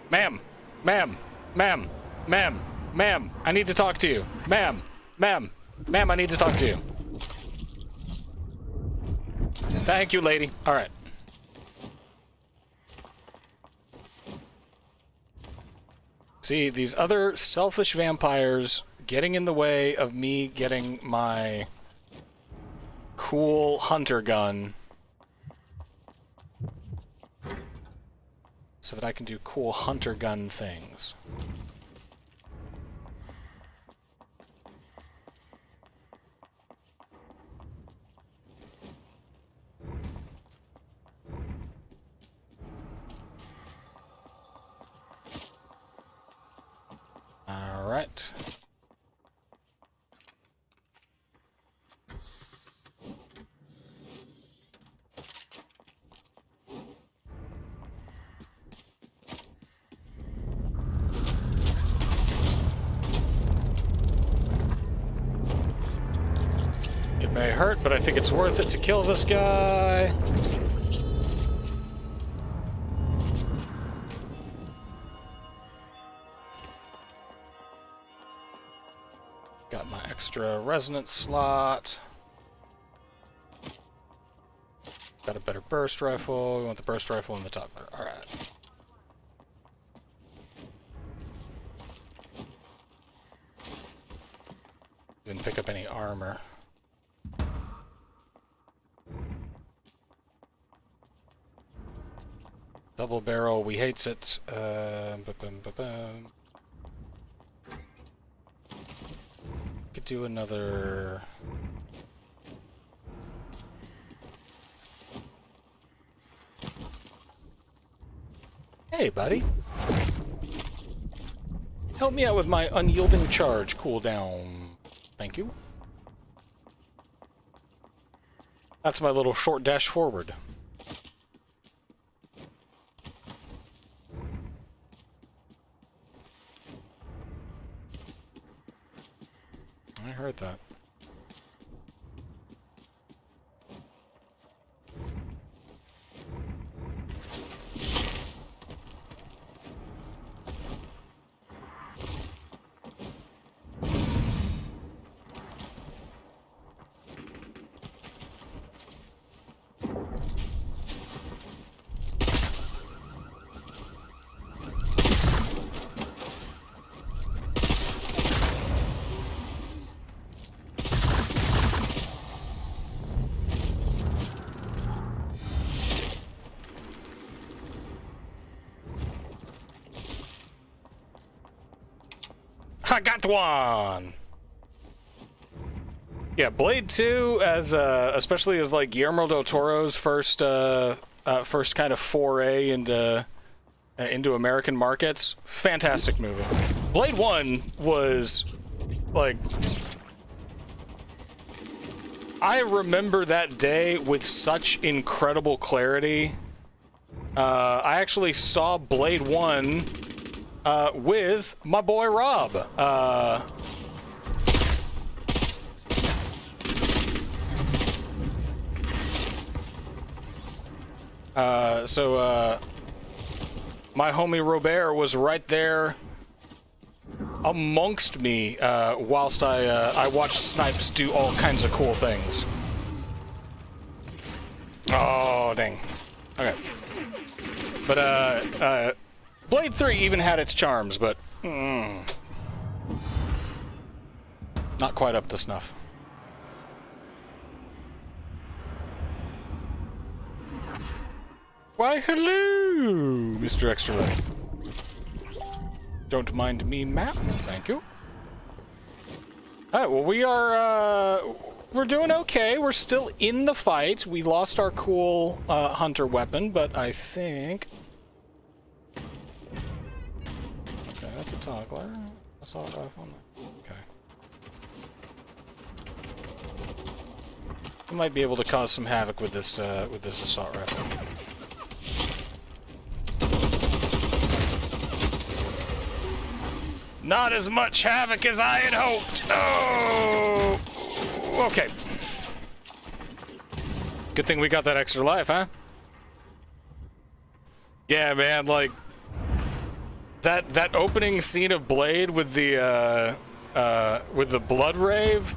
A: Ma'am, ma'am, ma'am, ma'am, ma'am, I need to talk to you. Ma'am, ma'am, ma'am, I need to talk to you. Thank you, lady. All right. See, these other selfish vampires getting in the way of me getting my cool hunter gun so that I can do cool hunter gun things. All right. It may hurt, but I think it's worth it to kill this guy. Got my extra resonance slot. Got a better burst rifle. We want the burst rifle in the top there. Alright. Didn't pick up any armor. Double barrel, we hates it. Could do another. Hey, buddy. Help me out with my unyielding charge cooldown. Thank you. That's my little short dash forward. I heard that. I got one! Yeah, Blade 2, as especially as like Guillermo del Toro's first kind of foray into American markets, fantastic movie. Blade 1 was like, I remember that day with such incredible clarity. I actually saw Blade 1 with my boy Rob. My homie Robert was right there amongst me whilst I watched Snipes do all kinds of cool things. Oh, dang. Okay. But, Blade 3 even had its charms, but not quite up to snuff. Why, hello, Mr. Extra Life. Don't mind me, ma'am. Thank you. Alright, well, we are, we're doing okay. We're still in the fight. We lost our cool, hunter weapon, but I think... Okay, that's a toggler. Assault rifle. Okay. We might be able to cause some havoc with this assault rifle. Not as much havoc as I had hoped. Oh, okay. Good thing we got that extra life, huh? Yeah, man. Like that opening scene of Blade with the blood rave.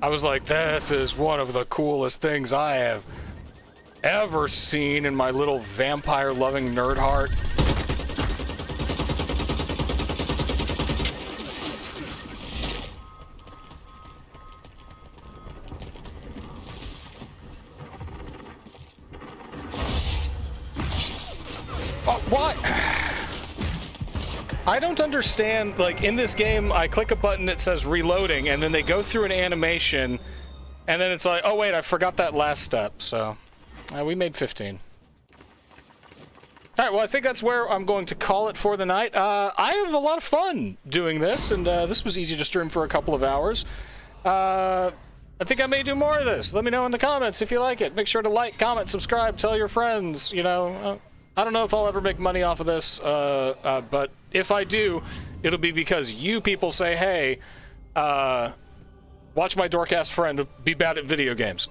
A: I was like, this is one of the coolest things I have ever seen in my little vampire-loving nerd heart. What? I don't understand, like, in this game, I click a button that says reloading, and then they go through an animation, and then it's like, oh wait, I forgot that last step, so... we made 15. Alright, well, I think that's where I'm going to call it for the night. I have a lot of fun doing this, and this was easy to stream for a couple of hours. I think I may do more of this. Let me know in the comments if you like it. Make sure to like, comment, subscribe, tell your friends, you know... I don't know if I'll ever make money off of this, but if I do, it'll be because you people say, hey, watch my dork-ass friend be bad at video games.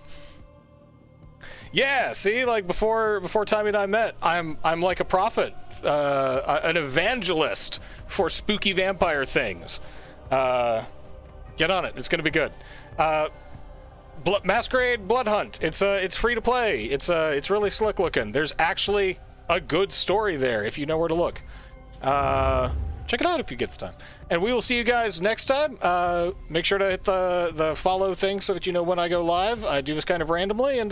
A: Yeah, see, like before Tommy and I met, I'm like a prophet, an evangelist for spooky vampire things. Get on it, it's gonna be good. Masquerade BLOODHUNT, it's free to play. It's really slick looking. There's actually a good story there if you know where to look. Check it out if you get the time. And we will see you guys next time. Make sure to hit the follow thing so that you know when I go live. I do this kind of randomly, and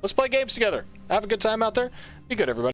A: let's play games together. Have a good time out there. Be good, everybody.